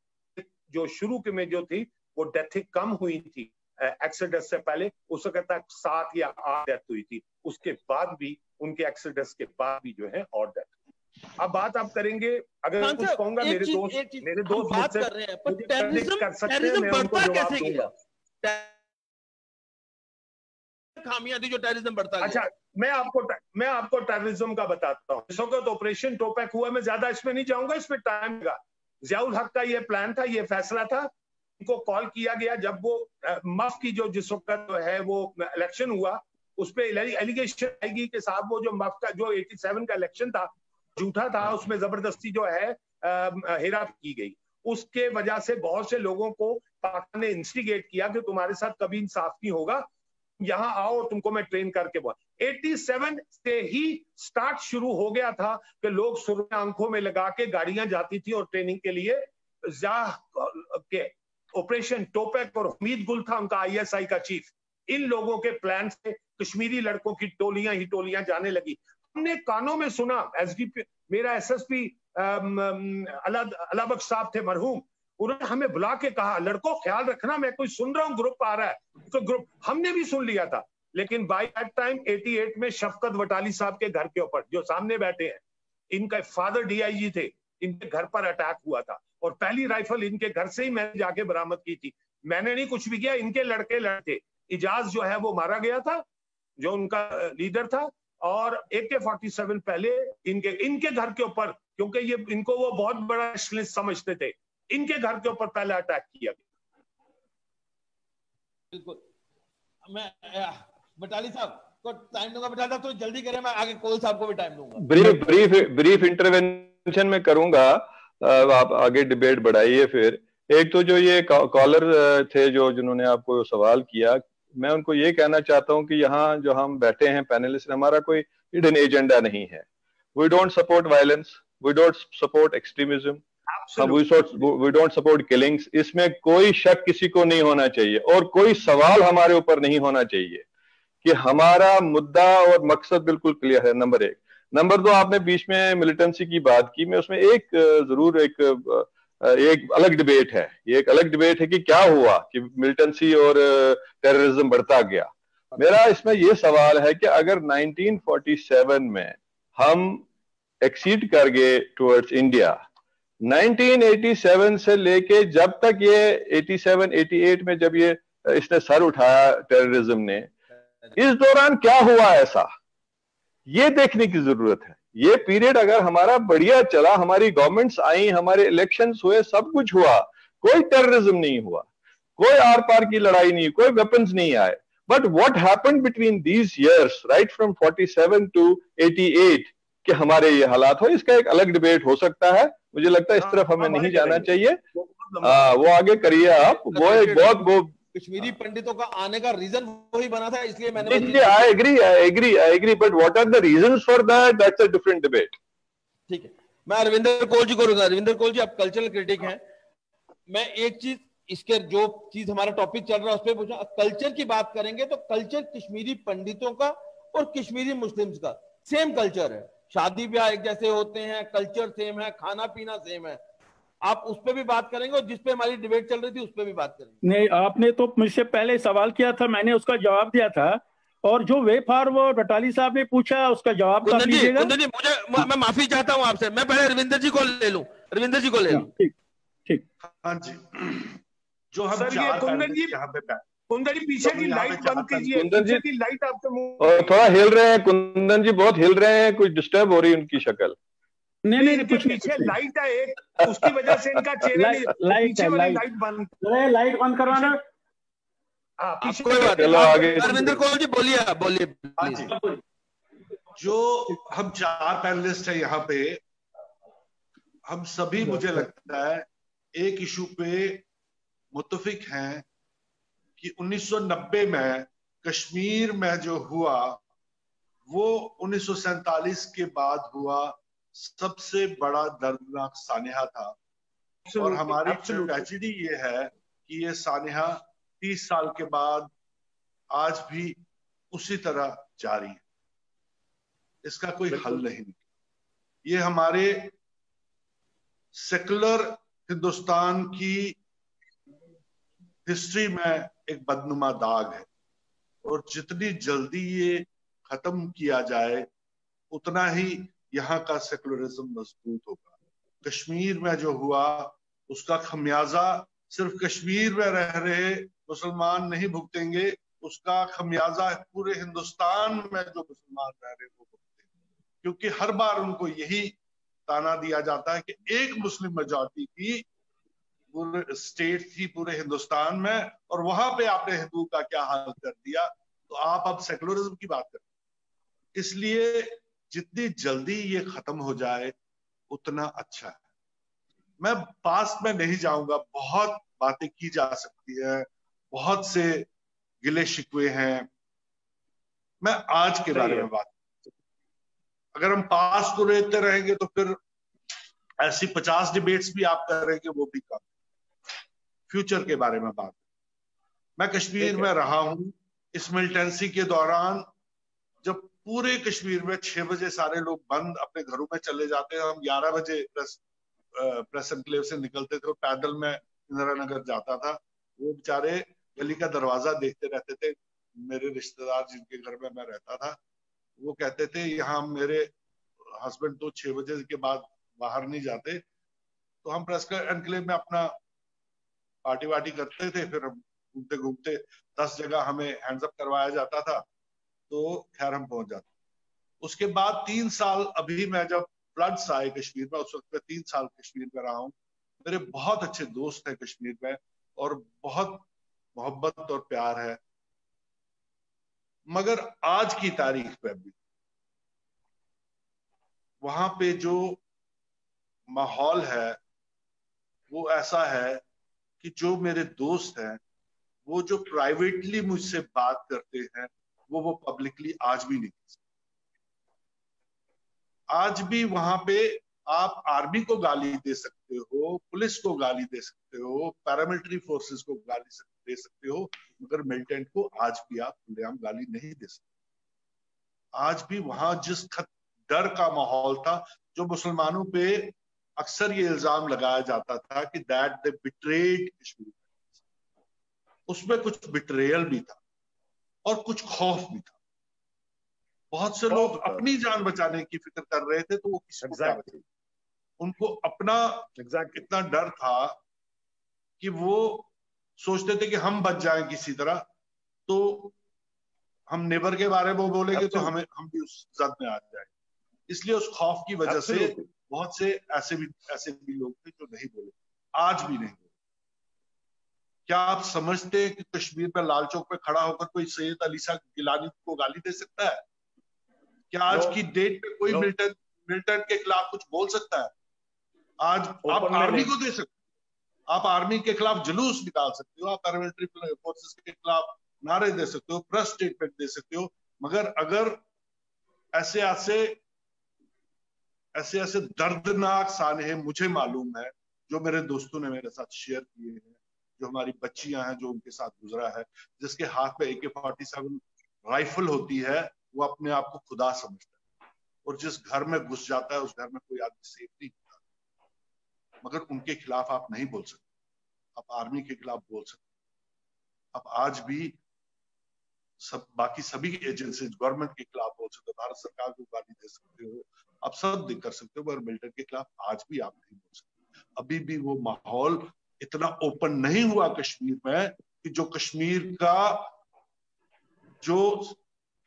जो शुरू के में जो थी वो डेथ कम हुई थी एक्सीडेंट से पहले, उस वक्त तक 7 या 8 डेथ हुई थी, उसके बाद भी उनके एक्सीडेंट के बाद भी जो है और डेथ। अब बात आप करेंगे अगर कुछ कहूंगा मेरे दोस्त बात कर रहे हैं पर टेररिज्म बढ़ता कैसे गया? खामियां थी जो टेररिज्म बढ़ता गया। अच्छा मैं आपको टेररिज्म का बताता हूँ। इस वक्त ऑपरेशन टोपैक हुआ, मैं ज्यादा इसमें नहीं जाऊंगा, इसमें टाइम लगा। जियाउल हक का ये प्लान था, ये फैसला था, इनको कॉल किया गया जब वो मफ की जो जिस वक्त जो है वो इलेक्शन हुआ उस पर एलिगेशन आएगी कि साहब वो जो मफ का जो 87 का इलेक्शन था झूठा था, उसमें जबरदस्ती जो है हेरा की गई। उसके वजह से बहुत से लोगों को पाकिस्तान ने इंस्टिगेट किया कि तुम्हारे साथ कभी इंसाफ नहीं होगा, यहाँ आओ तुमको मैं ट्रेन करके बोल। 87 से ही स्टार्ट शुरू हो गया था कि लोग सुर्ख आंखों में लगा के गाड़ियां जाती थी और ट्रेनिंग के लिए के ऑपरेशन टोपैक और हमीद गुल था उनका ISI का चीफ। इन लोगों के प्लान से कश्मीरी लड़कों की टोलियां ही टोलियां जाने लगी। हमने कानों में सुना, SDP मेरा SSP अलाबख्श साहब थे मरहूम, उन्होंने हमें बुला के कहा लड़कों ख्याल रखना मैं कोई सुन रहा हूँ ग्रुप आ रहा है, तो ग्रुप हमने भी सुन लिया था। लेकिन बाय दैट टाइम 88 में शफकत वटाली साहब के घर के ऊपर जो सामने बैठे हैं, इनका फादर DIG थे, इनके घर पर अटैक हुआ था और पहली राइफल इनके घर से ही मैंने जाके बरामद की थी। मैंने नहीं कुछ भी किया, इनके लड़के लड़के। इजाज जो है वो मारा गया था जो उनका लीडर था, और AK-47 पहले इनके घर के ऊपर, क्योंकि ये इनको वो बहुत बड़ा समझते थे, इनके घर के ऊपर पहला अटैक किया गया। बिल्कुल। मैं बटाली साहब को टाइम दूंगा, बटाली साहब तो जल्दी करें, मैं आगे कोल साहब को भी टाइम दूंगा। ब्रीफ इंटरवेंशन में करूंगा, आप आगे डिबेट बढ़ाइए। फिर एक तो जो ये कॉलर थे जिन्होंने आपको सवाल किया, मैं उनको ये कहना चाहता हूं कि यहाँ जो हम बैठे हैं पैनलिस्ट, हमारा कोई हिडन एजेंडा नहीं है। We don't support violence, we don't support extremism, we don't support killings. इसमें कोई शक किसी को नहीं होना चाहिए और कोई सवाल हमारे ऊपर नहीं होना चाहिए कि हमारा मुद्दा और मकसद बिल्कुल क्लियर है, नंबर 1। नंबर 2, आपने बीच में मिलिटेंसी की बात की, मैं उसमें एक जरूर एक अलग डिबेट है, ये एक अलग डिबेट है कि क्या हुआ कि मिलिटेंसी और टेररिज्म बढ़ता गया। मेरा इसमें यह सवाल है कि अगर 1947 में हम एक्सीड कर गए टुवर्ड्स इंडिया, 1987 से लेके जब तक ये 87-88 में जब ये इसने सर उठाया टेररिज्म ने, इस दौरान क्या हुआ ऐसा, ये देखने की जरूरत है। ये पीरियड अगर हमारा बढ़िया चला, हमारी गवर्नमेंट्स आई, हमारे इलेक्शंस हुए, सब कुछ हुआ, कोई टेररिज्म नहीं हुआ, कोई आर पार की लड़ाई नहीं, कोई वेपन्स नहीं आए, but what happened between these years right from 47 to 88 कि हमारे ये हालात हो, इसका एक अलग डिबेट हो सकता है। मुझे लगता है इस तरफ हमें नहीं जाना चाहिए। वो आगे करिए आप। वो एक बहुत कश्मीरी पंडितों का आने का रीजन वही बना था, इसलिए मैंने I agree but what are the reasons for that, that's a different debate. ठीक है, मैं अरविंदर कोल जी को रुका। अरविंदर कोल जी, आप कल्चरल क्रिटिक हैं, मैं एक चीज इसके जो चीज हमारा टॉपिक चल रहा है उस पर पूछा। कल्चर की बात करेंगे तो कल्चर कश्मीरी पंडितों का और कश्मीरी मुस्लिम्स का सेम कल्चर है, शादी ब्याह एक जैसे होते हैं, कल्चर सेम है, खाना पीना सेम है। आप उस पर भी बात करेंगे और जिस पे हमारी डिबेट चल रही थी उस पर भी बात करेंगे। नहीं, आपने तो मुझसे पहले सवाल किया था, मैंने उसका जवाब दिया था, और जो वे फॉरवर्ड बटाली साहब ने पूछा उसका जवाब कुंदन जी, मैं माफी चाहता हूं आपसे, मैं पहले रविंदर जी को ले लूं, रविंदर जी को ले लूं। ठीक। हाँ जी, जो हम कुंदन जी पीछे की लाइट बंद कीजिए, पीछे की लाइट आपके मुंह और थोड़ा हिल रहे हैं कुंदन जी, बहुत हिल रहे हैं, कुछ डिस्टर्ब हो रही है उनकी शक्ल। नहीं कुछ पीछे लाइट है एक, उसकी वजह से इनका चेहरा लाइट बंद करवाना। कोई बात चलो आगे। अरविंदर कौर जी बोलिए, आप बोलिए। जो हम 4 पैनलिस्ट हैं यहाँ पे, हम सभी मुझे लगता है एक इशू पे मुत्तफिक हैं कि 1990 में कश्मीर में जो हुआ वो 1947 के बाद हुआ सबसे बड़ा दर्दनाक सानिहा था। और हमारी ट्रेजेडी ये है कि ये सानिहा 30 साल के बाद आज भी उसी तरह जारी है, इसका कोई हल नहीं। ये हमारे सेकुलर हिंदुस्तान की हिस्ट्री में एक बदनुमा दाग है, और जितनी जल्दी ये खत्म किया जाए उतना ही यहाँ का सेकुलरिज्म मजबूत होगा। कश्मीर में जो हुआ उसका खमियाजा सिर्फ कश्मीर में रह रहे मुसलमान नहीं भुगतेंगे, उसका खमियाजा पूरे हिंदुस्तान में जो मुसलमान रह रहे वो भुगतेंगे। क्योंकि हर बार उनको यही ताना दिया जाता है कि एक मुस्लिम मेजॉरिटी की पूरे स्टेट थी पूरे हिंदुस्तान में, और वहां पे आपने हिंदू का क्या हाल कर दिया, तो आप अब सेकुलरिज्म की बात करें। इसलिए जितनी जल्दी ये खत्म हो जाए उतना अच्छा है। मैं पास्ट में नहीं जाऊंगा, बहुत बातें की जा सकती है, बहुत से गिले शिकवे हैं। मैं आज के बारे में बात, अगर हम पास्ट को लेते रहेंगे तो फिर ऐसी 50 डिबेट्स भी आप कर रहे हैं कि वो भी कम। फ्यूचर के बारे में बात, मैं कश्मीर में रहा हूं इस मिलिटेंसी के दौरान, जब पूरे कश्मीर में 6 बजे सारे लोग बंद अपने घरों में चले जाते हैं, हम 11 बजे प्रेस एनक्लेव से निकलते थे और पैदल में इंदिरा नगर जाता था। वो बेचारे गली का दरवाजा देखते रहते थे। मेरे रिश्तेदार जिनके घर में मैं रहता था वो कहते थे यहाँ मेरे हस्बैंड तो 6 बजे के बाद बाहर नहीं जाते, तो हम प्रेस एनक्लेव में अपना पार्टी वार्टी करते थे, फिर हम घूमते घूमते 10 जगह हमें हैंड्स अप करवाया जाता था, तो खैर हम पहुंच जाते। उसके बाद 3 साल, अभी मैं जब फ्लड्स आए कश्मीर में उस वक्त मैं 3 साल कश्मीर में रहा हूँ। मेरे बहुत अच्छे दोस्त हैं कश्मीर में और बहुत मोहब्बत और प्यार है, मगर आज की तारीख में भी वहां पे जो माहौल है वो ऐसा है कि जो मेरे दोस्त हैं वो जो प्राइवेटली मुझसे बात करते हैं वो पब्लिकली आज भी नहीं कर सकते। आज भी वहां पे आप आर्मी को गाली दे सकते हो, पुलिस को गाली दे सकते हो, पैरामिलिट्री फोर्सेस को गाली दे सकते हो, मगर मिलिटेंट को आज भी आप खुलेआम गाली नहीं दे सकते। आज भी वहां जिस डर का माहौल था, जो मुसलमानों पे अक्सर ये इल्जाम लगाया जाता था कि दैट दे बिट्रेड कश्मीर, उसमें कुछ बिट्रेयल भी था और कुछ खौफ भी था। बहुत से लोग अपनी जान बचाने की फिक्र कर रहे थे, तो वो किसी को उनको अपना इतना डर था कि वो सोचते थे कि हम बच जाएं किसी तरह, तो हम नेबर के बारे में बोलेंगे तो हम भी उस जद में आ जाएंगे। इसलिए उस खौफ की वजह से बहुत से ऐसे भी लोग थे जो नहीं बोले, आज भी नहीं बोले। क्या आप समझते हैं कि कश्मीर में लाल चौक पे खड़ा होकर कोई सैयद अली शाह गिलानी को गाली दे सकता है? क्या आज की डेट पे कोई मिलिटेंट के खिलाफ कुछ बोल सकता है? आज आप आर्मी को दे सकते हो, आप आर्मी के खिलाफ जुलूस निकाल सकते हो, आप पैरामिलिट्री फोर्सेस के खिलाफ नारे दे सकते हो, प्रेस स्टेटमेंट दे सकते हो, मगर अगर ऐसे दर्दनाक सानहे मुझे मालूम है जो मेरे दोस्तों ने मेरे साथ शेयर किए हैं, जो हमारी बच्चियां हैं जो उनके साथ गुजरा है, जिसके हाथ में AK-47 राइफल होती है, वो अपने आप को खुदा समझता है, और जिस घर में घुस जाता है उस घर में कोई आदमी सेफ नहीं होता। मगर उनके खिलाफ आप नहीं बोल सकते, आप आर्मी के खिलाफ बोल सकते। आप आज भी बाकी सभी एजेंसीज गवर्नमेंट के खिलाफ बोल सकते हो, भारत सरकार को गाली दे सकते हो, आप सब कर सकते हो, मगर मिलिटेंट के खिलाफ आज भी आप नहीं बोल सकते। अभी भी वो माहौल इतना ओपन नहीं हुआ कश्मीर में कि जो कश्मीर का जो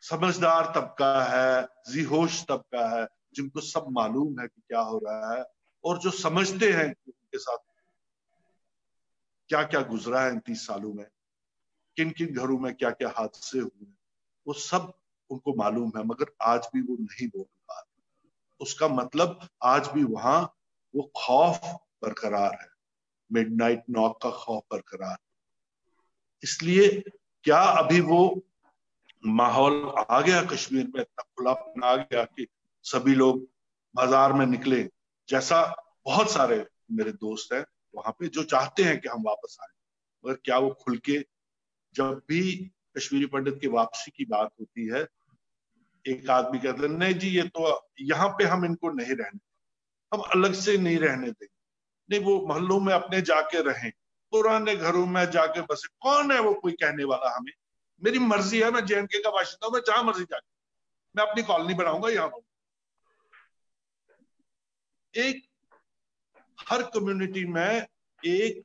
समझदार तबका है, जी-होश तबका है, जिनको सब मालूम है कि क्या हो रहा है और जो समझते हैं कि उनके साथ क्या क्या गुजरा है इन 30 सालों में, किन किन घरों में क्या क्या हादसे हुए, वो सब उनको मालूम है, मगर आज भी वो नहीं बोल पा रहे। उसका मतलब आज भी वहां वो खौफ बरकरार है, मिडनाइट नॉक का खौफ बरकरार। इसलिए क्या अभी वो माहौल आ गया कश्मीर में, इतना खुलापन आ गया कि सभी लोग बाजार में निकले, जैसा बहुत सारे मेरे दोस्त हैं वहां पे जो चाहते हैं कि हम वापस आए, मगर क्या वो खुल के, जब भी कश्मीरी पंडित की वापसी की बात होती है, एक आदमी कहते हैं नहीं जी ये तो यहाँ पे हम इनको नहीं रहने, हम अलग से नहीं रहने देंगे, नहीं वो मोहल्लों में अपने जाके रहें, पुराने घरों में जाके बसे, कौन है वो कोई कहने वाला हमें, मेरी मर्जी है, मैं JNK का बाशिंदा हूं, मैं जहां मर्जी जाके मैं अपनी कॉलोनी बनाऊंगा, यहाँ रहूंगा। एक हर कम्युनिटी में एक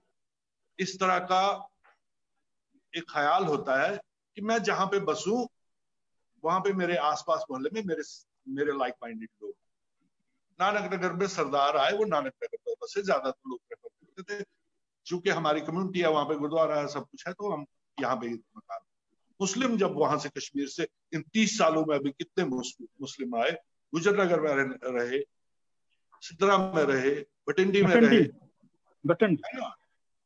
इस तरह का एक ख्याल होता है कि मैं जहां पे बसूं वहां पे मेरे आसपास मोहल्ले में मेरे लाइक माइंडेड लोग। नानक नगर में सरदार आए, वो नानक नगर पर बसे, ज्यादातर लोग प्रेफर करते थे, चूंकि हमारी कम्युनिटी है, वहां पे गुरुद्वारा है, सब कुछ है, तो हम यहाँ पे मकान। मुस्लिम जब वहां से कश्मीर से इन 30 सालों में अभी कितने मुस्लिम आए, गुजरनगर में रहे, सिद्धरा में रहे, भटिंडी में रहे, है ना,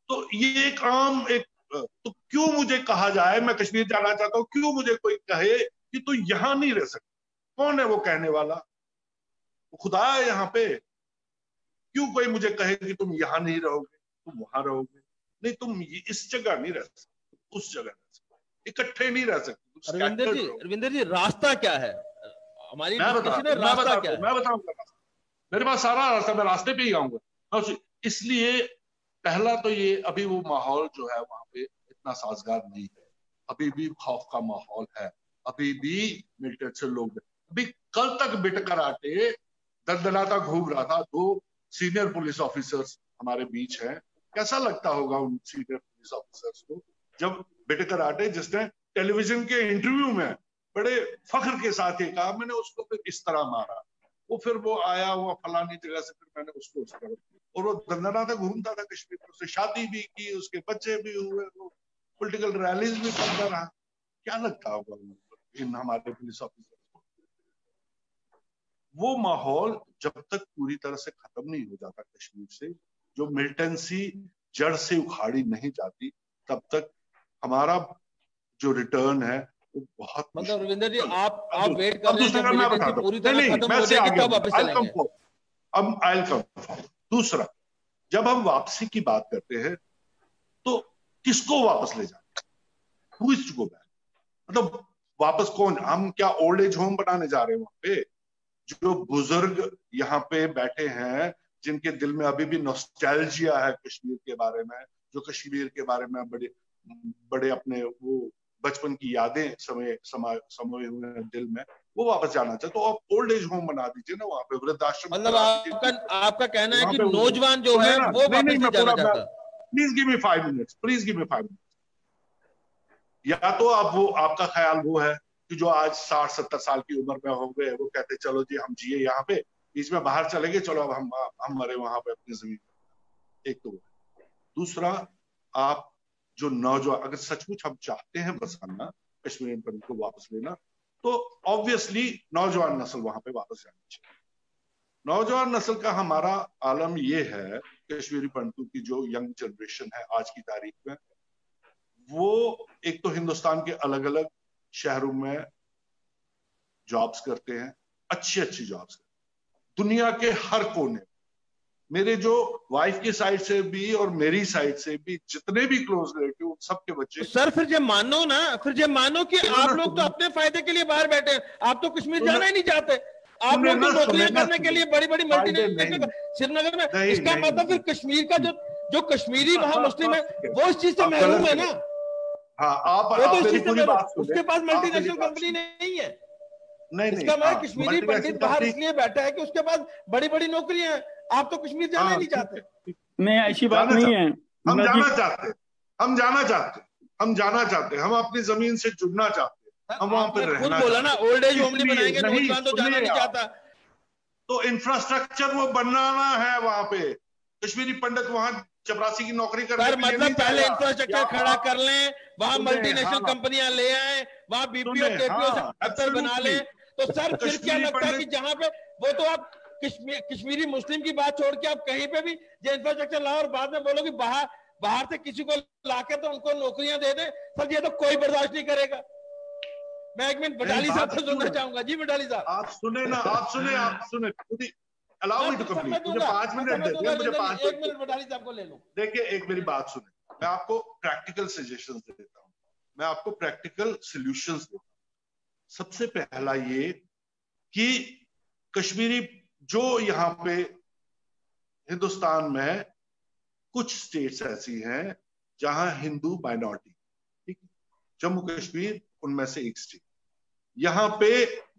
तो ये एक आम एक, तो क्यों मुझे कहा जाए मैं कश्मीर जाना चाहता हूँ, क्यों मुझे कोई कहे कि तू यहां नहीं रह सकता, कौन है वो कहने वाला, वो खुदा है यहाँ पे, क्यों कोई मुझे कहे कि तुम यहां नहीं रहोगे, तुम वहां रहोगे, नहीं तुम इस जगह नहीं रह सकते, उस जगह रह सकते, इकट्ठे नहीं रह सकते। रविंदर जी रास्ता क्या है हमारी, मैं बताऊंगा, मेरे पास सारा रास्ता, मैं रास्ते पे ही आऊंगा। इसलिए पहला तो ये, अभी वो माहौल जो है वहां पे इतना साजगार नहीं है, अभी भी खौफ का माहौल है, अभी भी मिलिटेंट से लोग, अभी कल तक बिटकराटे दंदनाता घूम रहा था, 2 सीनियर पुलिस ऑफिसर्स हमारे बीच हैं, कैसा लगता होगा उन सीनियर पुलिस ऑफिसर्स को जब बिटकराटे, जिसने टेलीविजन के इंटरव्यू में बड़े फख्र के साथ ये कहा, मैंने उसको फिर इस तरह मारा, वो फिर वो आया हुआ फलानी जगह से, फिर मैंने उसको उस तरह, और वो दंदनाता घूमता था कश्मीर में, उससे शादी भी की, उसके बच्चे भी हुए, वो पॉलिटिकल रैलीज भी करता रहा। क्या लगता होगा इन हमारे पुलिस ऑफिसर को? वो माहौल जब तक पूरी तरह से खत्म नहीं हो जाता कश्मीर से, जो मिलिटेंसी जड़ से उखाड़ी नहीं जाती, तब तक हमारा जो रिटर्न है वो बहुत, मतलब रविंदर जी आप वेट कर रहे हैं मैं बताता हूं, दूसरा, जब हम वापसी की बात करते हैं तो किसको वापस ले जाए, who is to go back, मतलब वापस कौन, हम क्या ओल्ड एज होम बनाने जा रहे हैं वहां पे, जो बुजुर्ग यहाँ पे बैठे हैं जिनके दिल में अभी भी नॉस्टैल्जिया है कश्मीर के बारे में, जो कश्मीर के बारे में बड़े अपने वो बचपन की यादें समोए हुए हैं दिल में, वो वापस जाना चाहते, तो आप ओल्ड एज होम बना दीजिए ना वहां पे, वृद्धाश्रम। मतलब आपका कहना है कि नौजवान जो है वो वापस नहीं जाना चाहता। Please give me 5 minutes, please give me 5 minutes. या तो आप वो, आपका ख्याल वो है कि जो आज 60-70 साल की उम्र में हो गए, वो कहते चलो जी हम जिए यहाँ पे, बीच में बाहर चले गए, चलो अब हम मरे वहां पे अपनी जमीन। एक तो दूसरा, आप जो नौजवान, अगर सचमुच हम चाहते हैं बसाना कश्मीर पंडित को वापस लेना, तो ऑब्वियसली नौजवान नस्ल वहां पे वापस जानी चाहिए। नौजवान नस्ल का हमारा आलम ये है, कश्मीरी पंडितों की जो यंग जनरेशन है आज की तारीख में, वो एक तो हिंदुस्तान के अलग अलग शहरों में जॉब्स करते हैं, अच्छी अच्छी जॉब्स करते हैं, दुनिया के हर कोने। मेरे जो वाइफ की साइड से भी और मेरी साइड से भी जितने भी क्लोज रिलेटिव, सबके बच्चे। सर फिर जब मानो ना, फिर जब मानो कि आप लोग तो अपने फायदे के लिए बाहर बैठे हैं, आप तो कश्मीर जाना ही नहीं चाहते, आप लोग तो नौकरियां करने के लिए बड़ी बड़ी मल्टीनेशनल श्रीनगर में, इसका मतलब फिर कश्मीर का जो कश्मीरी वहां मुस्लिम है वो इस चीज से महरूम है ना। हाँ, आप मेरी पूरी बात सुनिए, उसके पास मल्टीनेशनल कंपनी नहीं है, नहीं, इसका मतलब कश्मीरी पंडित बाहर इसलिए बैठा है कि उसके पास बड़ी बड़ी नौकरियां हैं, आप तो कश्मीर जाना नहीं चाहते। नहीं, ऐसी बात नहीं है, हम जाना चाहते, हम अपनी जमीन से जुड़ना चाहते हैं, हम वहां पर रहना। बोला ना ओल्ड एज होम नहीं बनाएंगे, नौजवान तो जाना नहीं चाहता, तो इंफ्रास्ट्रक्चर वो बनाना है वहां पे। कश्मीरी पंडित वहां चपरासी की नौकरी करने सर, मतलब पहले इंफ्रास्ट्रक्चर खड़ा कर लें, वहां मल्टीनेशनल कंपनियां ले आए, वहां बीपीओ केपीओ सेक्टर बना ले, तो सर फिर क्या लगता है कि जहां पे वो तो आप कश्मीरी मुस्लिम की बात छोड़ के आप कहीं पे भी जो इंफ्रास्ट्रक्चर लाओ और बाद में बोलो कि बाहर से किसी को लाके तो उनको नौकरियां दे दे, सर ये तो कोई बर्दाश्त नहीं करेगा। मैं एक मिनट बटाली साहब से सुनना चाहूंगा। जी बटाली साहब, आप सुने ना, आप सुने खुद ही। अलाउ मी टू कंप्लीट, मुझे 5 मिनट दे दे, मुझे 5 मिनट बटाली साहब को ले लो। देखिए, एक मेरी बात सुने, मैं आपको प्रैक्टिकल सजेशंस देता हूं, मैं आपको प्रैक्टिकल सॉल्यूशंस देता हूं। सबसे पहला ये कि कश्मीरी जो यहाँ पे हिंदुस्तान में कुछ स्टेट्स ऐसी हैं जहां हिंदू माइनॉरिटी, ठीक, जम्मू कश्मीर उनमें से एक स्टेट, यहाँ पे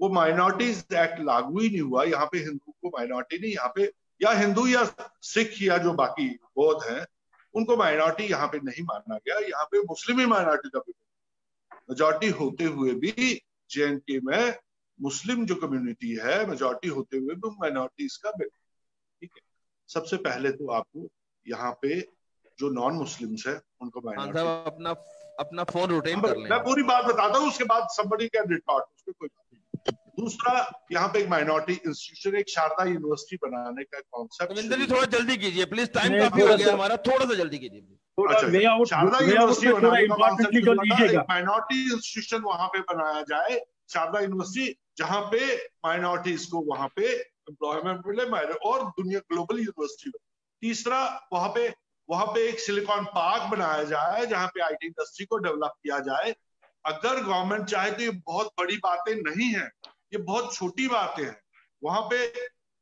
वो माइनॉरिटीज एक्ट लागू ही नहीं हुआ। यहाँ पे हिंदू को माइनॉरिटी नहीं, यहाँ पे या हिंदू या सिख या जो बाकी बौद्ध हैं उनको माइनॉरिटी यहाँ पे नहीं माना गया। यहाँ पे मुस्लिम ही माइनॉरिटी का मेजॉरिटी होते हुए भी JNK में मुस्लिम जो कम्युनिटी है मेजॉरिटी होते हुए भी माइनॉरिटीज का, ठीक है। सबसे पहले तो आपको यहाँ पे जो नॉन मुस्लिम्स है उनको माइनॉरिटी, अपना फोन रोटेट कर लें। मैं पूरी बात बताता हूँ, उसके बाद somebody can retort, उसमें कोई बात नहीं। दूसरा, यहाँ पे एक माइनॉरिटी इंस्टीट्यूशन, एक शारदा यूनिवर्सिटी बनाने का कॉन्सेप्ट। रविंदर जी थोड़ा जल्दी कीजिए प्लीज, टाइम काफी हो गया हमारा, थोड़ा सा जल्दी कीजिए। शारदा यूनिवर्सिटी बनाने का कॉन्सेप्ट, माइनॉरिटी इंस्टीट्यूशन वहां पे बनाया जाए, शारदा यूनिवर्सिटी, जहां पे माइनॉरिटीज को वहां पे एम्प्लॉयमेंट मिले और दुनिया ग्लोबल यूनिवर्सिटी। तीसरा, वहां पे एक सिलिकॉन पार्क बनाया जाए जहां पे IT इंडस्ट्री को डेवलप किया जाए। अगर गवर्नमेंट चाहे तो ये बहुत बड़ी बातें नहीं है, ये बहुत छोटी बातें हैं। वहां पे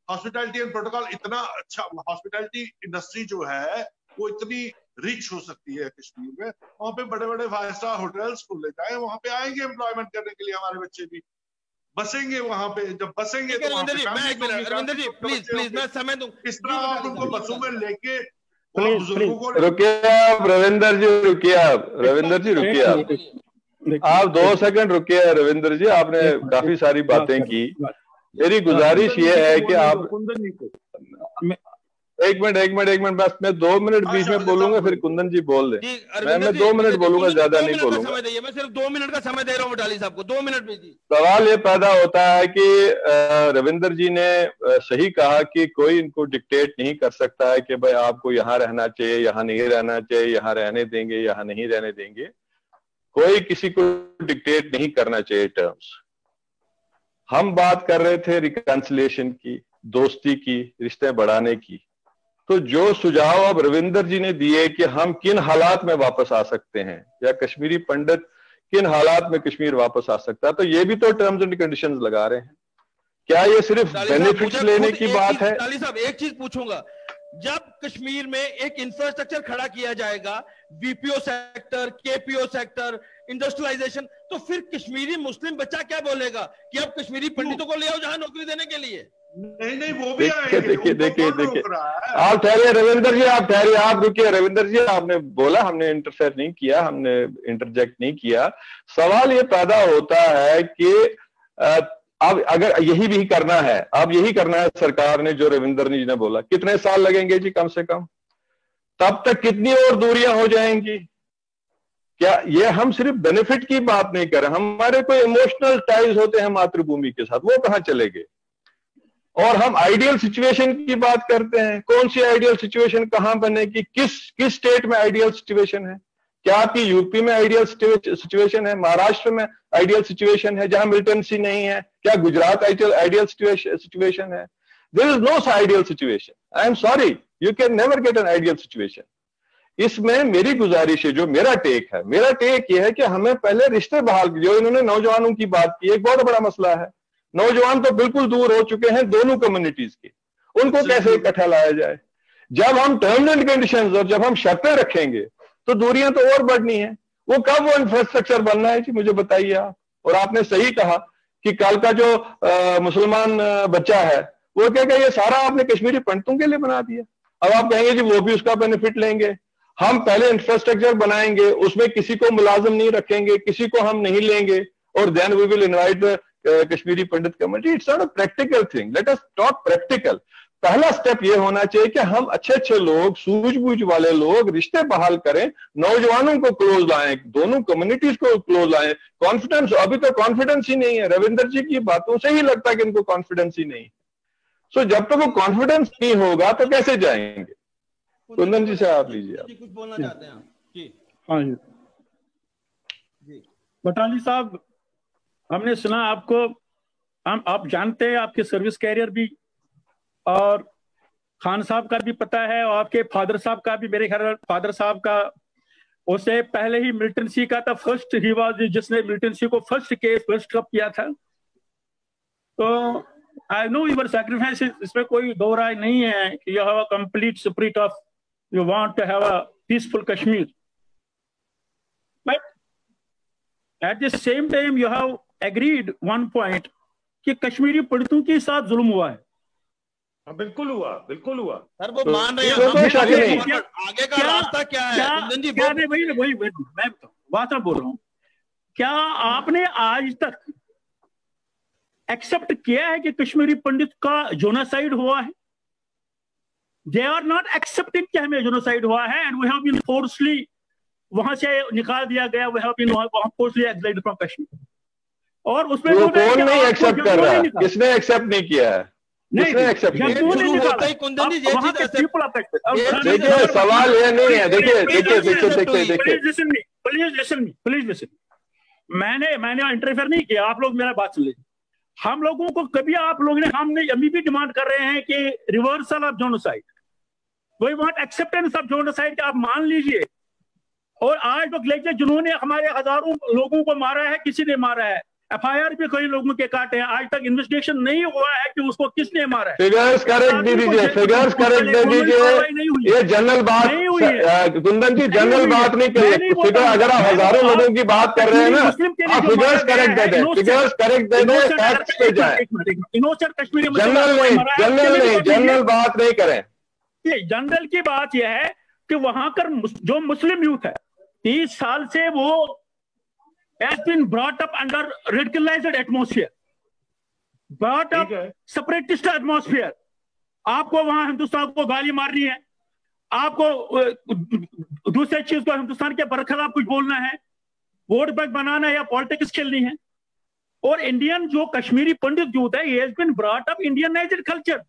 हॉस्पिटैलिटी एंड प्रोटोकॉल इतना अच्छा, हॉस्पिटैलिटी इंडस्ट्री जो है वो इतनी रिच हो सकती है कश्मीर में। वहां पे बड़े बड़े 5 स्टार होटल्स खोले जाए, वहां पे आएंगे एम्प्लॉयमेंट करने के लिए, हमारे बच्चे भी बसेंगे वहां पे। जब बसेंगे तो रविंदर जी प्लीज मैं समय दूं। इस तरह आप उनको बसों में लेके रुकिए आप रविंदर जी, रुकिए आप रविंदर जी, रुकिए आप 2 सेकंड रुकिए रविंदर जी, आपने काफी सारी बातें की। मेरी गुजारिश ये है कि आप एक मिनट बस, मैं 2 मिनट बीच में बोलूंगा, फिर कुंदन जी बोल दे। मैं 2 मिनट बोलूंगा, ज्यादा नहीं बोलूंगा। मैं सिर्फ 2 मिनट का समय दे रहा हूँ बटाली साहब को, 2 मिनट दीजिए। सवाल ये पैदा होता है कि रविंदर जी ने सही कहा कि कोई इनको डिक्टेट नहीं कर सकता है कि भाई आपको यहाँ रहना चाहिए, यहाँ नहीं रहना चाहिए, यहाँ रहने देंगे, यहाँ नहीं रहने देंगे। कोई किसी को डिक्टेट नहीं करना चाहिए टर्म्स। हम बात कर रहे थे रिकंसिलिएशन की, दोस्ती की, रिश्ते बढ़ाने की। तो जो सुझाव अब रविंदर जी ने दिए कि हम किन हालात में वापस आ सकते हैं, या कश्मीरी पंडित किन हालात में कश्मीर वापस आ सकता है, तो ये भी तो टर्म्स एंड कंडीशंस लगा रहे हैं। क्या ये सिर्फ बेनिफिट्स लेने की बात है? डाली साहब एक चीज पूछूंगा, जब कश्मीर में एक इंफ्रास्ट्रक्चर खड़ा किया जाएगा, BPO sector, KPO sector, industrialisation, तो फिर कश्मीरी मुस्लिम बच्चा क्या बोलेगा कि अब कश्मीरी पंडितों को ले आओ जहां नौकरी देने के लिए? नहीं वो भी आएंगे। देखिए आप ठहरिए रविंदर जी, आप ठहरिए, आप रुकिए रविंदर जी। आपने बोला, हमने इंटरफेयर नहीं किया, हमने इंटरजेक्ट नहीं किया। सवाल ये पैदा होता है कि अब अगर यही भी करना है, अब यही करना है सरकार ने, जो रविंदर जी ने बोला, कितने साल लगेंगे जी? कम से कम तब तक कितनी और दूरियां हो जाएंगी? क्या ये हम सिर्फ बेनिफिट की बात नहीं कर रहे, हमारे कोई इमोशनल टाइज होते हैं मातृभूमि के साथ, वो कहां चले गए? और हम आइडियल सिचुएशन की बात करते हैं। कौन सी आइडियल सिचुएशन कहां बनेगी? किस स्टेट में आइडियल सिचुएशन है? क्या आपकी यूपी में आइडियल सिचुएशन है? महाराष्ट्र में आइडियल सिचुएशन है जहां मिलिटेंसी नहीं है? क्या गुजरात आइडियल सिचुएशन है? There is no ideal situation. I am sorry, you can never get an ideal situation. इसमें मेरी गुजारिश है, जो मेरा टेक है, मेरा टेक यह है कि हमें पहले रिश्ते बहाल, जो इन्होंने नौजवानों की बात की, एक बहुत बड़ा मसला है। नौजवान तो बिल्कुल दूर हो चुके हैं दोनों कम्युनिटीज के, उनको कैसे इकट्ठा लाया जाए? जब हम टर्म्स एंड कंडीशंस और जब हम शर्तें रखेंगे तो दूरियां तो और बढ़नी है। वो कब वो इंफ्रास्ट्रक्चर बनना है जी, मुझे बताइए आप। और आपने सही कहा कि कल का जो मुसलमान बच्चा है वो कहेगा ये सारा आपने कश्मीरी पंडितों के लिए बना दिया। अब आप कहेंगे जी वो भी उसका बेनिफिट लेंगे। हम पहले इंफ्रास्ट्रक्चर बनाएंगे, उसमें किसी को मुलाजिम नहीं रखेंगे, किसी को हम नहीं लेंगे, और then we will invite the Kashmiri Pandit community. It's not a practical thing. Let us talk practical. पहला स्टेप ये होना चाहिए कि हम अच्छे अच्छे लोग, सूझबूझ वाले लोग रिश्ते बहाल करें, नौजवानों को क्लोज लाएं, दोनों कम्युनिटीज को क्लोज लाएं। कॉन्फिडेंस, अभी तो कॉन्फिडेंस ही नहीं है। रविंदर जी की बातों से ही लगता है कि इनको कॉन्फिडेंस ही नहीं। सो जब तक वो कॉन्फिडेंस नहीं होगा तो कैसे जाएंगे? कुंदन जी से आप लीजिए। आप कुछ बोलना चाहते हैं? जी हाँ जी जी। बटाली साहब, हमने सुना आपको, आप जानते हैं, आपके सर्विस कैरियर भी और खान साहब का भी पता है, और आपके फादर साहब का भी, मेरे ख्याल फादर साहब का उससे पहले ही मिल्टन सी का था फर्स्ट, ही वाज जिसने मिल्टन सी को फर्स्ट केस फर्स्ट कप किया था। तो आई नो यूर सैक्रिफाइस, इसमें कोई दो राय नहीं है कि you have a complete spirit of you want to have a peaceful Kashmir, but at the same time you have agreed one point कि कश्मीरी पंडितों के साथ जुल्म हुआ है। बिल्कुल हुआ, बिल्कुल हुआ सर, वो मान रहे हैं। आगे का रास्ता क्या है? वही मैं बात बोल रहा हूँ। क्या आपने आज तक एक्सेप्ट किया है कि कश्मीरी पंडित का जोनासाइड हुआ है? दे आर नॉट एक्सेप्टेड कि हमें जोनासाइड हुआ है, and we have been forcibly वहां से निकाल दिया गया, we have been forcibly excited from Kashmir. और उसमें तो कौन नहीं एक्सेप्ट कर रहा है? किसने एक्सेप्ट नहीं किया है? किसने एक्सेप्ट किया? देखिए सवाल ये नहीं है। देखिए प्लीज लिसन। मैंने इंटरफेयर नहीं किया, आप लोग मेरा बात सुन लीजिए। हम लोगों को कभी आप लोगों ने, हमने अभी भी डिमांड कर रहे हैं कि reversal of genocide, we want acceptance of genocide, आप मान लीजिए। और आज तक लेके जिन्होंने हमारे हजारों लोगों को मारा है, किसी ने मारा है, एफआईआर भी कई लोगों के काटे हैं, आज तक इन्वेस्टिगेशन नहीं हुआ है कि उसको किसने मारा है। फिगर्स करेक्ट दे दीजिए, फिगर्स करेक्ट दे दीजिए। ये जनरल बात कुंदन जी, जनरल बात नहीं करिए। फिगर अगर आप हजारों लोगों की बात कर रहे हैं ना, आप फिगर्स करेक्ट दे दें, फिगर्स करेक्ट दे दें, फैक्ट्स पे जाए। इनोसेंट कश्मीरी जनरल बात नहीं करें। जनरल की बात यह है कि वहां कर जो मुस्लिम यूथ है 30 साल से वो has been brought up under radicalized atmosphere, brought up separatist atmosphere। आपको वहां हिंदुस्तान को गाली मारनी है, आपको दूसरे चीज को हिंदुस्तान के बरखलाफ कुछ बोलना है, वोट बैंक बनाना है या पॉलिटिक्स खेलनी है। और इंडियन जो कश्मीरी पंडित यूथ है, he has been brought up Indianized culture।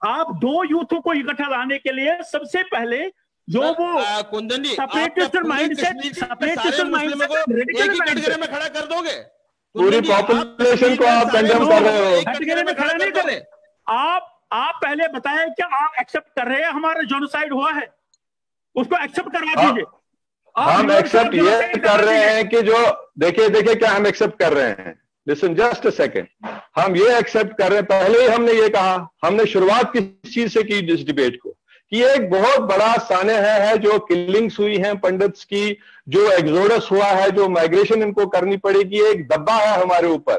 आप दो यूथों को इकट्ठा लाने के लिए सबसे पहले जो वो कुंदन जी, सेपरेटिस्ट माइंडसेट में खड़ा कर दोगे? पूरी पॉपुलेशन को आप कंडेम कर रहे हो। कैटेगरी में खड़ा नहीं कर रहे आप पहले बताएं क्या आप एक्सेप्ट कर रहे हैं हमारा जोनोसाइड हुआ है? उसको एक्सेप्ट करवा दीजिए। हम एक्सेप्ट ये कर रहे हैं कि जो देखिए क्या हम एक्सेप्ट कर रहे हैं। लिसन जस्ट अ सेकेंड, हम ये एक्सेप्ट कर रहे हैं। पहले ही हमने ये कहा, हमने शुरुआत किस चीज से की इस डिबेट को, कि एक बहुत बड़ा सान्य है जो किलिंग्स हुई हैं पंडित्स की, जो एक्सोडस हुआ है, जो माइग्रेशन इनको करनी पड़ेगी, एक दब्बा है हमारे ऊपर।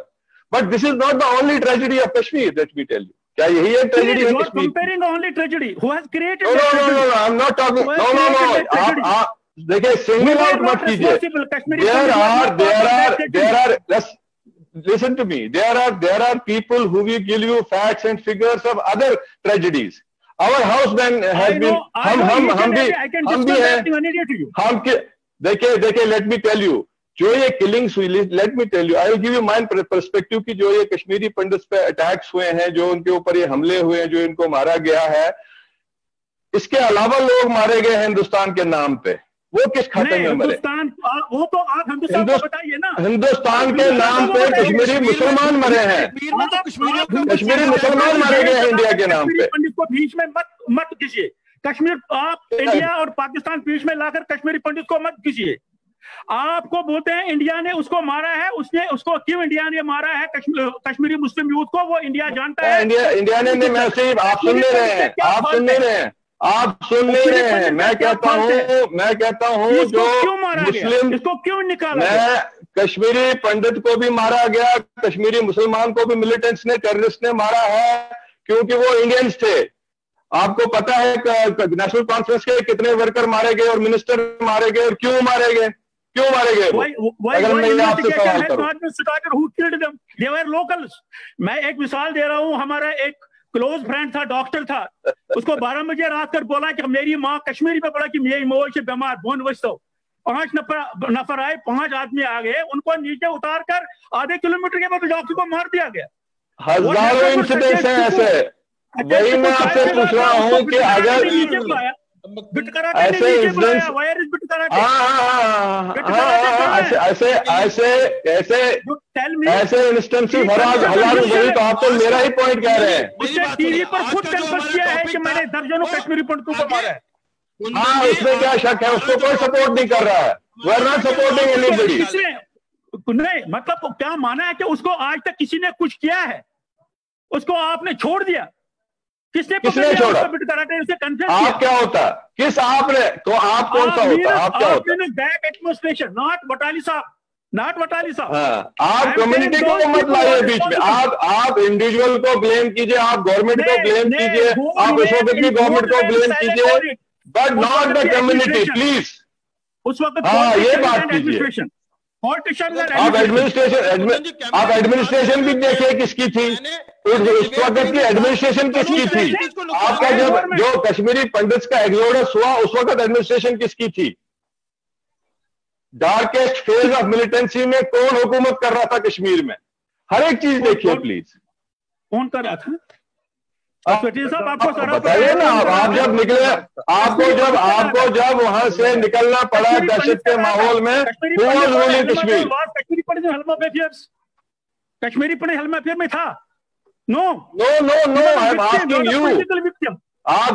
But this is not the only tragedy of Kashmir, let me tell you. क्या यही एक ट्रेजेडी है Kashmir? Comparing only tragedy, who has created? No, I am not talking, no. आप देखिए, सिंगल आउट मत कीजिए। There are listen to me, there are people who will give you facts and figures of other tragedies. Our houseman has been, हम भी हैं, देखिए let me tell you, जो ये किलिंग्स हुई, let me tell you, I will give you my perspective की जो ये कश्मीरी पंडित्स पे अटैक्स हुए हैं, जो उनके ऊपर ये हमले हुए हैं, जो इनको मारा गया है, इसके अलावा लोग मारे गए हैं हिंदुस्तान के नाम पे। वो किस खाते में मरे? वो तो आप हिंदुस्तान को बताइए ना। हिंदुस्तान के नाम पे कश्मीरी मुसलमान मरे हैं, कश्मीरी मुसलमान मारे गए हैं इंडिया के नाम पे। पंडित को बीच में मत कीजिए। कश्मीर, आप इंडिया और पाकिस्तान बीच में लाकर कश्मीरी पंडित को मत कीजिए। आपको बोलते हैं इंडिया ने उसको मारा है, उसको क्यों इंडिया ने मारा है कश्मीरी मुस्लिम यूथ को, वो इंडिया जानता है। इंडिया ने मैं सिर्फ, आप सुन नहीं रहे हैं, आप सुन नहीं रहे हैं। मैं कहता हूँ जो मुस्लिम, इसको क्यों निकाला? मैं कश्मीरी पंडित को भी मारा गया, कश्मीरी मुसलमान को भी मिलिटेंट्स ने, टेररिस्ट ने मारा है, क्योंकि वो इंडियंस थे। आपको पता है नेशनल कॉन्फ्रेंस के कितने वर्कर मारे गए और मिनिस्टर मारे गए, और क्यों मारे गए अगर मैं आपसे सवाल करूं। मैं एक मिसाल दे रहा हूं। हमारा एक क्लोज फ्रेंड था, डॉक्टर था, उसको 12 बजे रात कर बोला कि मेरी माँ कश्मीरी में बोला कि मेरी मौत से बीमार बोन वस्तो 5 नफर आए, 5 आदमी आ गए, उनको नीचे उतार कर आधे किलोमीटर के बाद डॉक्टर को मार दिया गया। हजारों इंसिडेंट्स हैं ऐसे। वही मैं आपसे पूछ रहा हूँ कि अगर ऐसे इंसिडेंट्स, ऐसे इंस्टेंसेस हजारों, वही तो आप तो मेरा ही पॉइंट कह रहे हैं। टीवी पर खुद कंफर्म किया है कि मैंने दर्जनों कश्मीरी पंडितों को मारा है। हाँ, उसमें क्या शक है, उसको कोई सपोर्ट नहीं कर रहा है। We are not supporting anybody. नहीं, मतलब क्या माना है कि उसको आज तक किसी ने कुछ किया है, उसको आपने छोड़ दिया? किसने छोड़ा? आप क्या होता? किस आपने? तो आप कौन सा होता? आप क्या होता? बैक एडमिनिस्ट्रेशन, नॉट वटाली साहब, नॉट वटाली साहब। आप कम्युनिटी को मत लाइए बीच में। आप इंडिविजुअल को ब्लेम कीजिए, आप गवर्नमेंट को ब्लेम कीजिए, आप उस वक्त की गवर्नमेंट को ब्लेम कीजिए, but not the community, please. उस वक्त ये बात कीजिए। आप एडमिनिस्ट्रेशन भी देखिए किसकी थी, उस वक्त की एडमिनिस्ट्रेशन किसकी थी? आपका जब जो कश्मीरी पंडित्स का एक्सोडस हुआ, उस वक्त एडमिनिस्ट्रेशन किसकी थी? डार्केस्ट फेज ऑफ मिलिटेंसी में कौन हुकूमत कर रहा था कश्मीर में? हर एक चीज देखिए प्लीज। कौन कर रहा था? बताइए ना। आप जब निकले, आपको जब वहां से निकलना पड़ा दहशत के माहौल में, कश्मीर कश्मीरी पंडित हेलमा फेयर में था? No, I am asking you. आप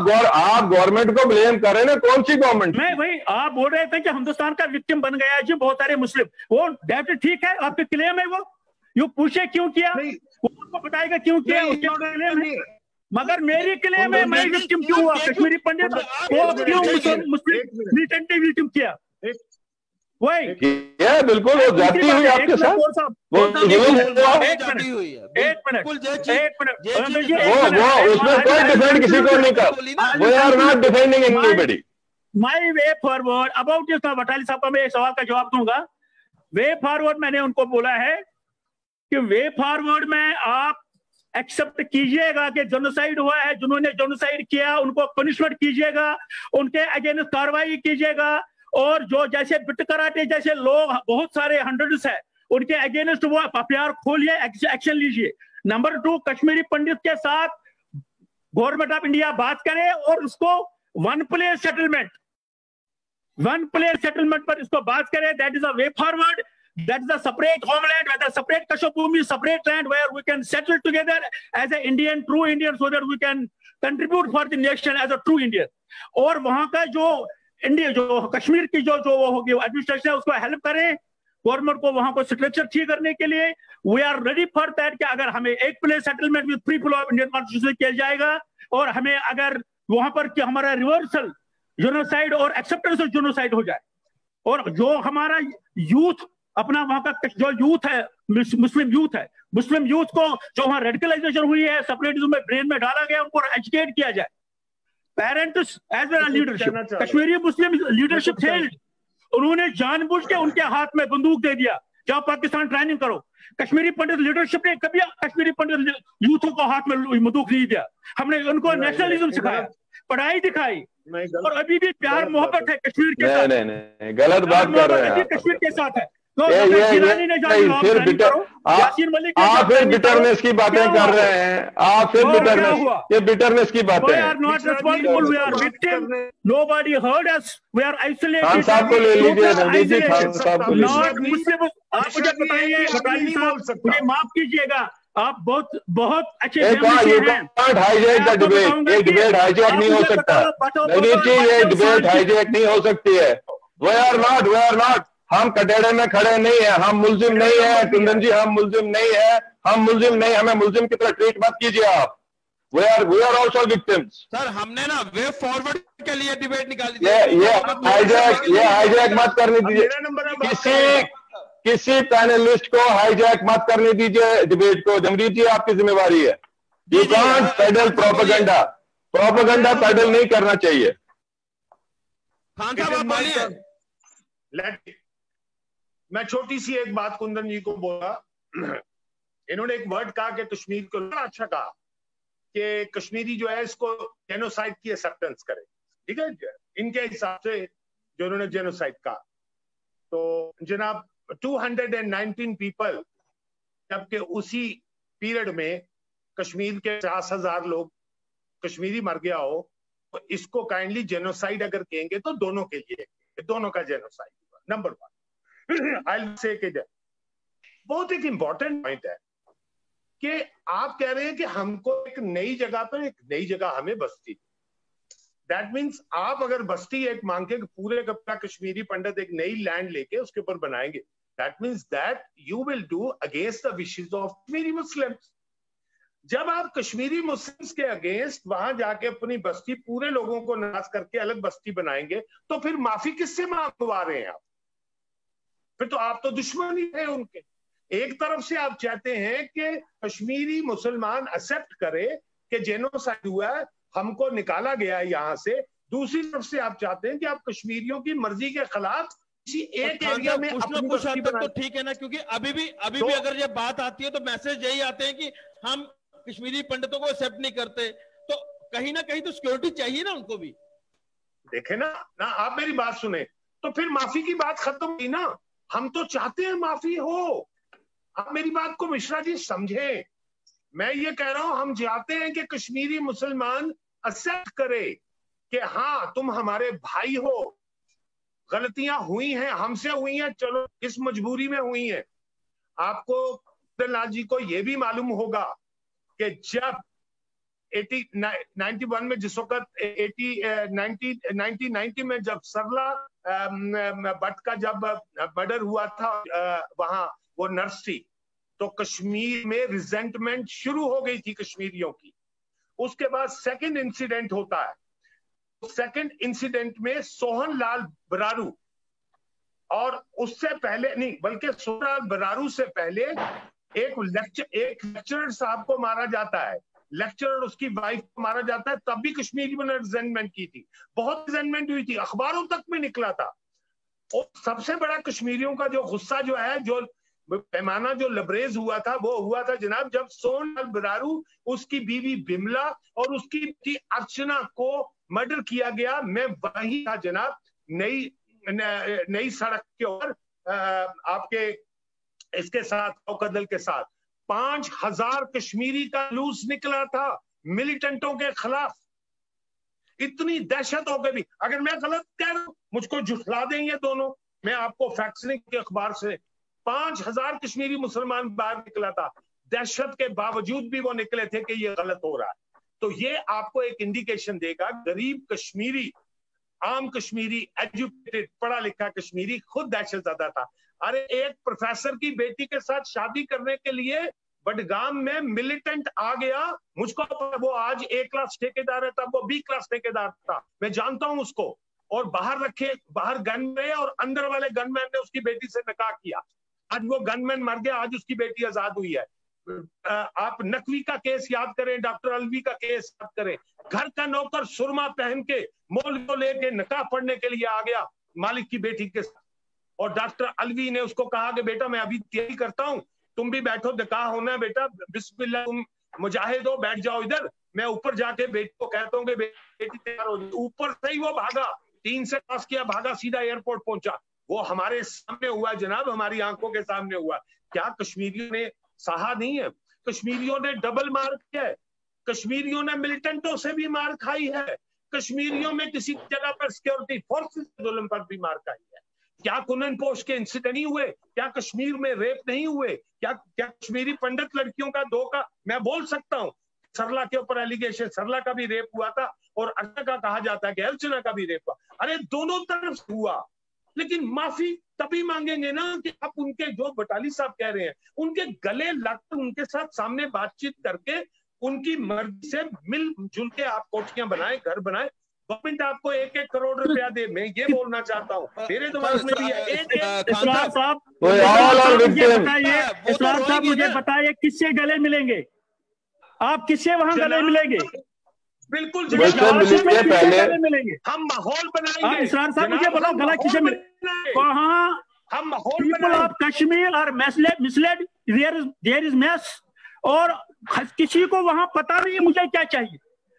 गवर्नमेंट को ब्लेम कर रहे हैं ना, कौन सी गवर्नमेंट? मैं वही आप बोल रहे थे कि हिंदुस्तान का विक्टिम बन गया है जी बहुत सारे मुस्लिम। वो डेफिनेट ठीक है, आपके क्लेम है वो, यू पूछे क्यों किया, वो बताएगा क्यों किया, मगर मेरी क्लेम है मैं विक्टिम क्यों हुआ? कश्मीरी पंडित को क्यों मुस्लिम मिलिटेंट विक्टिम किया? वही बिल्कुल वो जाती हुई आपके साथ, वो उसमें कोई डिफेंड किसी को नहीं कर, we are not defending anybody. My way forward about this, Watali साहब का मैं एक सवाल का जवाब दूंगा। वे फॉरवर्ड मैंने उनको बोला है कि वे फॉरवर्ड में आप एक्सेप्ट कीजिएगा कि जेनोसाइड हुआ है, जिन्होंने जेनोसाइड किया उनको पनिशमेंट कीजिएगा, उनके अगेंस्ट कार्रवाई कीजिएगा, और जो जैसे बिट कराटे जैसे लोग बहुत सारे हंड्रेड्स है उनके अगेंस्ट वो एफआईआर खोलिए, एक्शन लीजिए। नंबर 2, कश्मीरी पंडित के साथ गवर्नमेंट ऑफ इंडिया बात करे और उसको वन प्लेस सेटलमेंट पर इसको बात करे। That is a way forward, that is a separate homeland, whether separate Kashmir, separate land where we can settle together as a Indian, true Indian, so that we can contribute for the nation as a true Indian। और वहां का जो India, जो कश्मीर की जो वो होगी administration है, उसको हेल्प करें गवर्नमेंट को वहां को स्ट्रक्चर ठीक करने के लिए। We are ready for that कि अगर हमें एक place settlement with free flow of Indian constitution किया जाएगा, और हमें अगर वहां पर कि हमारा रिवर्सल जेनोसाइड और एक्सेप्टेंस ऑफ जेनोसाइड हो जाए, और जो हमारा यूथ अपना वहां का जो यूथ है, मुस्लिम यूथ को जो वहां रेडिकलाइजेशन हुई है, सेपरेटिज्म में ब्रेन में डाला गया, उनको एजुकेट किया जाए। Parents as well as leadership, Kashmiri Muslim leadership failed, उन्होंने जानबूझ के उनके हाथ में बंदूक दे दिया, जाओ पाकिस्तान ट्रेनिंग करो। कश्मीरी पंडित लीडरशिप ने कभी कश्मीरी पंडित यूथों को हाथ में बंदूक नहीं दिया। हमने उनको नेशनलिज्म सिखाया, पढ़ाई दिखाई, और अभी भी प्यार मोहब्बत है कश्मीर के साथ। नहीं, गलत बात कर रहे हैं, कश्मीर के साथ है। आप फिर बिटरनेस की बातें कर रहे हैं, आप फिर बिटरनेस की बातें। खान साहब को ले लीजिए, रणजीत जी, खान साहब को आप मुझे बताइए, मुझे माफ कीजिएगा, आप बहुत अच्छे हैं। डिबेट हाईजैक नहीं हो सकता रणजीत जी, ये डिबेट हाईजैक नहीं हो सकती है। वी आर नॉट, हम कटेड़े में खड़े नहीं है, हम मुल्जिम नहीं है कुंदन जी, हम मुल्जिम नहीं है, हमें मुल्जिम की तरह ट्रीट मत कीजिए आप। We are also victims. Sir, हमने ना वे फॉरवर्ड के लिए डिबेट निकाली थी। ये हाईजैक मत करने दीजिए, किसी पैनलिस्ट को हाईजैक मत करने दीजिए डिबेट को। जमरीत जी, आपकी जिम्मेवारी है। You can't pedal propaganda pedal नहीं करना चाहिए। खान साहब आप बोलिए। मैं छोटी सी एक बात कुंदन जी को बोला, इन्होंने एक वर्ड कहा कि कश्मीर को अच्छा कहा, कि कश्मीरी जो है इसको जेनोसाइड की एक्सेप्टेंस करे, ठीक है, इनके हिसाब से जो उन्होंने जेनोसाइड कहा। तो जनाब 219 पीपल, जबकि उसी पीरियड में कश्मीर के 50,000 लोग कश्मीरी मर गया हो, तो इसको काइंडली जेनोसाइड अगर कहेंगे तो दोनों के लिए, दोनों का जेनोसाइड हुआ। नंबर 1 आई से के बहुत एक इंपॉर्टेंट पॉइंट है कि आप कह रहे हैं कि हमको एक नई जगह पर एक नई जगह हमें बस्ती, दैट मीन्स आप अगर बस्ती एक मांग के पूरे का कश्मीरी पंडित एक नई लैंड लेके उसके ऊपर बनाएंगे, that means that you will do against the wishes of Kashmiri Muslims. जब आप कश्मीरी मुस्लिम्स के अगेंस्ट वहां जाके अपनी बस्ती पूरे लोगों को नाश करके अलग बस्ती बनाएंगे, तो फिर माफी किससे मांगवा रहे हैं आप? फिर तो आप तो दुश्मन ही है उनके। एक तरफ से आप चाहते हैं कि कश्मीरी मुसलमान एक्सेप्ट करे कि जेनोसाइड हुआ है, हमको निकाला गया है यहाँ से। दूसरी तरफ से आप चाहते हैं कि आप कश्मीरियों की मर्जी के खिलाफ किसी एक एरिया में कुछ ना कुछ हद तक तो ठीक है ना, क्योंकि अभी भी अगर ये बात आती है तो मैसेज यही आते हैं कि हम कश्मीरी पंडितों को एक्सेप्ट नहीं करते, तो कहीं ना कहीं तो सिक्योरिटी चाहिए ना उनको भी। देखे ना आप मेरी बात सुने, तो फिर माफी की बात खत्म हुई ना। हम तो चाहते हैं माफी हो। आप मेरी बात को मिश्रा जी समझे, मैं ये कह रहा हूं हम चाहते हैं कि कश्मीरी मुसलमान एक्सेप्ट करे कि हाँ तुम हमारे भाई हो, गलतियां हुई हैं, हमसे हुई हैं, चलो इस मजबूरी में हुई हैं। आपको लाल जी को यह भी मालूम होगा कि जब 91 में जिस वक्त 1990 में जब सरला भट्ट का जब मर्डर हुआ था वहां वो नर्स थी, तो कश्मीर में रिजेंटमेंट शुरू हो गई थी कश्मीरियों की। उसके बाद सेकंड इंसिडेंट होता है, सेकंड इंसिडेंट में सोहन लाल बरारू, और उससे पहले नहीं बल्कि सोहन लाल बरारू से पहले एक लेक्चरर साहब को मारा जाता है, लेक्चरर उसकी वाइफ को मारा जाता है। तब भी कश्मीरियों ने रिजेंटमेंट की थी, बहुत रिजेंटमेंट हुई थी, अखबारों तक में निकला था। और सबसे बड़ा कश्मीरियों का जो गुस्सा जो है, जो पैमाना जो लबरेज हुआ था, वो हुआ था जनाब जब सोहन लाल बरारू, उसकी बीवी बिमला और उसकी बेटी अर्चना को मर्डर किया गया। मैं वही था जनाब, नई सड़क के ऊपर आपके इसके साथ औकदल के साथ 5,000 कश्मीरी का लूस निकला था मिलिटेंटों के खिलाफ। इतनी दहशत हो गई। अगर मैं गलत कह रहा हूं मुझको झुठला दें ये दोनों, मैं आपको फैक्ट्स के अखबार से 5,000 कश्मीरी मुसलमान बाहर निकला था, दहशत के बावजूद भी वो निकले थे कि ये गलत हो रहा है। तो ये आपको एक इंडिकेशन देगा, गरीब कश्मीरी, आम कश्मीरी, एजुकेटेड, पढ़ा लिखा कश्मीरी खुद दहशत ज्यादा था। अरे एक प्रोफेसर की बेटी के साथ शादी करने के लिए बडगाम में मिलिटेंट आ गया, मुझको वो आज A क्लास ठेकेदार है, तब वो B क्लास ठेकेदार था, मैं जानता हूं उसको। और बाहर गन में और अंदर वाले गनमैन ने उसकी बेटी से निकाह किया। आज वो गनमैन मर गया, आज उसकी बेटी आजाद हुई है। आप नकवी का केस याद करें, डॉक्टर अलवी का केस याद करें। घर का नौकर सुरमा पहन के मौलवी को लेके निकाह पढ़ने के लिए आ गया मालिक की बेटी के साथ, और डॉक्टर अलवी ने उसको कहा कि बेटा मैं अभी तैयारी करता हूं, तुम भी बैठो, निकाह होना है बेटा, बिस्मिल्लाह, तुम मुजाहिद हो, बैठ जाओ इधर, मैं ऊपर जाके बेटी को कहता हूँ कि बेटी तैयार हो। ऊपर से ही वो भागा, 3 से पास किया, भागा, सीधा एयरपोर्ट पहुंचा। वो हमारे सामने हुआ जनाब, हमारी आंखों के सामने हुआ। क्या कश्मीरियों ने सहा नहीं है? कश्मीरियों ने डबल मार किया है, कश्मीरियों ने मिलिटेंटों से भी मार खाई है, कश्मीरियों में किसी जगह पर सिक्योरिटी फोर्सेस के जुल्म पर भी मार खाई है। क्या कुनन पोस्ट के इंसिडेंट नहीं हुए? क्या कश्मीर में रेप नहीं हुए? क्या कश्मीरी पंडित लड़कियों का धोखा? मैं बोल सकता हूँ, सरला के ऊपर एलिगेशन, सरला का भी रेप हुआ था, और अर्चना का कहा जाता है कि अर्चना का भी रेप हुआ। अरे दोनों तरफ से हुआ, लेकिन माफी तभी मांगेंगे ना कि आप उनके, जो बटाली साहब कह रहे हैं, उनके गले लगकर उनके साथ सामने बातचीत करके उनकी मर्जी से मिलजुल के आप कोठियां बनाए, घर बनाए। गवर्नमेंट आपको 1-1 करोड़ रुपया दे। मैं ये बोलना चाहता हूँ, मेरे दिमाग में भी है। इसरार साहब मुझे बताइए किससे गले मिलेंगे आप? किससे वहां गले मिलेंगे? बिल्कुल पहले मिलेंगे, हम माहौल बनाएंगे। इसरार साहब मुझे बताओ गला किसे मिलेगा? वहाँ हम माहौल people of Kashmir are misled, there is mess, और किसी को वहां पता नहीं है मुझे क्या चाहिए।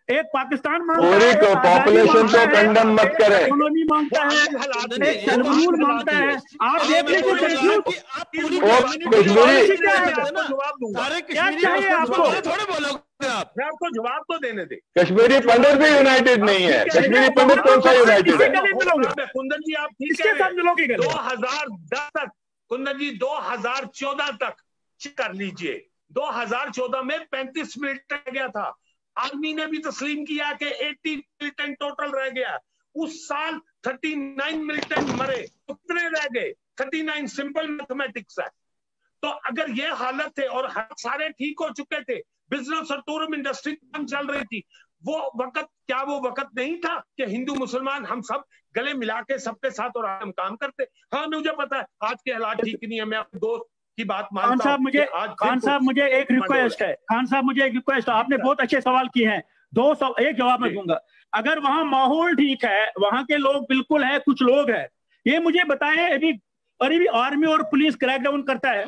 एक पाकिस्तान पूरी पॉपुलेशन को कंडम मत करें, इकोनॉमी मांगता है, एक तर्बूज मांगता है। आप देख लीजिए क्या चाहिए आपको, थोड़े बोलोगे आप? मैं आपको जवाब तो देने दे। कश्मीरी पंडित भी यूनाइटेड नहीं है। कश्मीरी पंडित कौन सा यूनाइटेड है? कुंदन जी आप ठीक किसके साथ मिलोगे? 2010 तक, कुंदन जी 2014 तक कर लीजिए, 2014 में 35 मिलिटेंट रह गया था। आर्मी ने भी तस्लीम किया कि 80 मिलिटेंट टोटल रह गया। उस साल 39 मिलिटेंट मरे, कितने रह गए? 39। सिंपल मैथमेटिक्स है। तो अगर ये हालत है और सारे ठीक हो चुके थे, बिजनेस और टूरिज्म इंडस्ट्री चल रही थी, वो वक्त क्या वो वक्त नहीं था कि हिंदू मुसलमान हम सब गले मिला के सबके साथ और हम काम करते? हाँ मुझे पता है आज के हालात ठीक नहीं है, मैं अपने दोस्त की बात मानता हूं। खान साहब मुझे एक रिक्वेस्ट है, खान साहब मुझे एक रिक्वेस्ट है। आपने बहुत अच्छे सवाल किए हैं, एक जवाब मैं दूंगा। अगर वहां माहौल ठीक है, वहां के लोग बिल्कुल है, कुछ लोग है, ये मुझे बताएं। अभी भी आर्मी और पुलिस क्रैकडाउन करता है,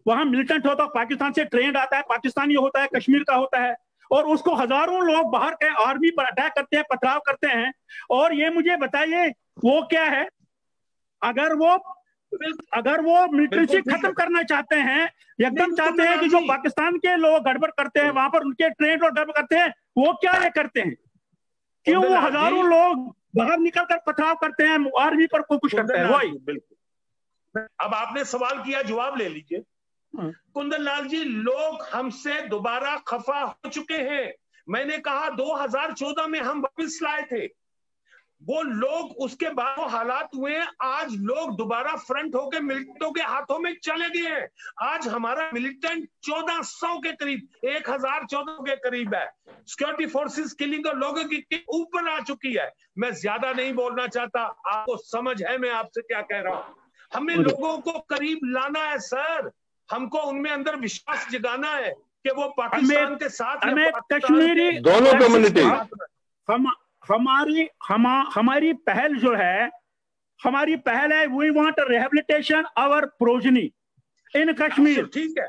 वहां मिलिटेंट होता है, पाकिस्तान से ट्रेंड आता है, पाकिस्तानी होता है, कश्मीर का होता है, और उसको हजारों लोग बाहर के आर्मी पर अटैक करते हैं, पथराव करते हैं। और ये मुझे बताइए वो क्या है? अगर वो मिलिट्री खत्म करना चाहते हैं, एकदम चाहते हैं कि जो पाकिस्तान के लोग गड़बड़ करते हैं वहां पर उनके ट्रेन और गड़बड़ करते हैं, वो क्या ये करते हैं? क्यों वो हजारों लोग बाहर निकलकर पथराव करते हैं, आर्मी पर कुछ करते हैं? वही बिल्कुल। अब आपने सवाल किया, जवाब ले लीजिए। कुंदन लाल जी, लोग हमसे दोबारा खफा हो चुके हैं। मैंने कहा 2014 में हम वापस लाए थे, वो लोग उसके बाद हालात हुए, आज लोग दोबारा फ्रंट होके मिलिटेंटों के हाथों में चले गए हैं। आज हमारा मिलिटेंट 1400 के करीब, 1014 के करीब है। सिक्योरिटी फोर्सेस किलिंग और लोगों की ऊपर आ चुकी है। मैं ज्यादा नहीं बोलना चाहता, आपको समझ है मैं आपसे क्या कह रहा हूं। हमें लोगों को करीब लाना है सर, हमको उनमें अंदर विश्वास जगाना है कि वो पाकिस्तान के साथ कश्मीरी दोनों कम्युनिटी हमारी पहल जो है, हमारी पहल है, we want rehabilitation our progeny in Kashmir. ठीक है,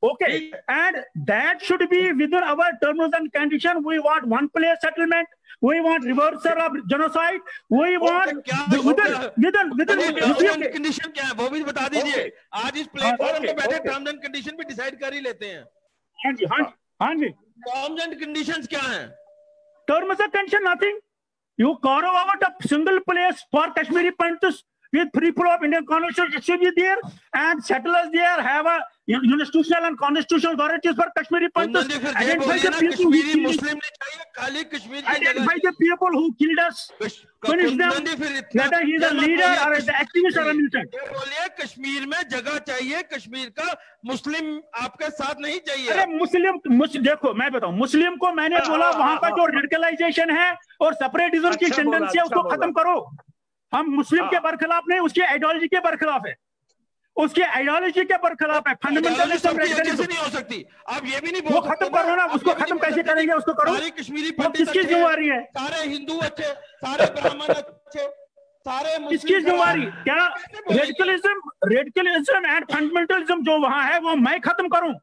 okay, and that should be within our terms and condition. We want one place settlement, we want reversal of genocide, we want with condition क्या है वो भी बता दीजिए। आज इस प्लेटफॉर्म पे बैठे टर्म्स एंड कंडीशन भी डिसाइड कर ही लेते हैं। हाँ जी, हाँ जी, हाँ जी। टर्म्स एंड कंडीशंस क्या हैं? Terms and condition, nothing. You carve out a single place for Kashmiri Panths with free flow of Indian constitution should be there, and settlers there have a institutional and constitutional authorities for Kashmiri Panths. Identify the people who killed मुस्लिम नहीं चाहिए, खाली कश्मीर की identify the people who killed us. Punish them, whether he is a leader or an activist or a militant. बोलिए कश्मीर में जगह चाहिए, कश्मीर का मुस्लिम आपके साथ नहीं चाहिए। अरे मुस्लिम देखो मैं बताऊं, मुस्लिम को मैंने बोला वहां का जो रेडिकलाइजेशन है और सेपरेटिज्म की टेंडेंसी है उसको खत्म करो। हम मुस्लिम के बरखिलाफ नहीं, उसकी आइडियोलॉजी के बरखिलाफ है, उसकी आइडियोलॉजी के बरखिलाफ है। फंडामेंटलिज्म रेडिकलिज्म नहीं हो सकती। आप ये भी नहीं वो खत्म करो ना, उसको खत्म कैसे करेंगे? उसको करो। कश्मीरी किसकी जिम्मेवारी है? सारे हिंदू अच्छे, सारे ब्राह्मण अच्छे, सारे किसकी जिम्मेवारी? क्या रेडिकलिज्म एंड फंडामेंटलिज्म जो वहां है वो मैं खत्म करूं?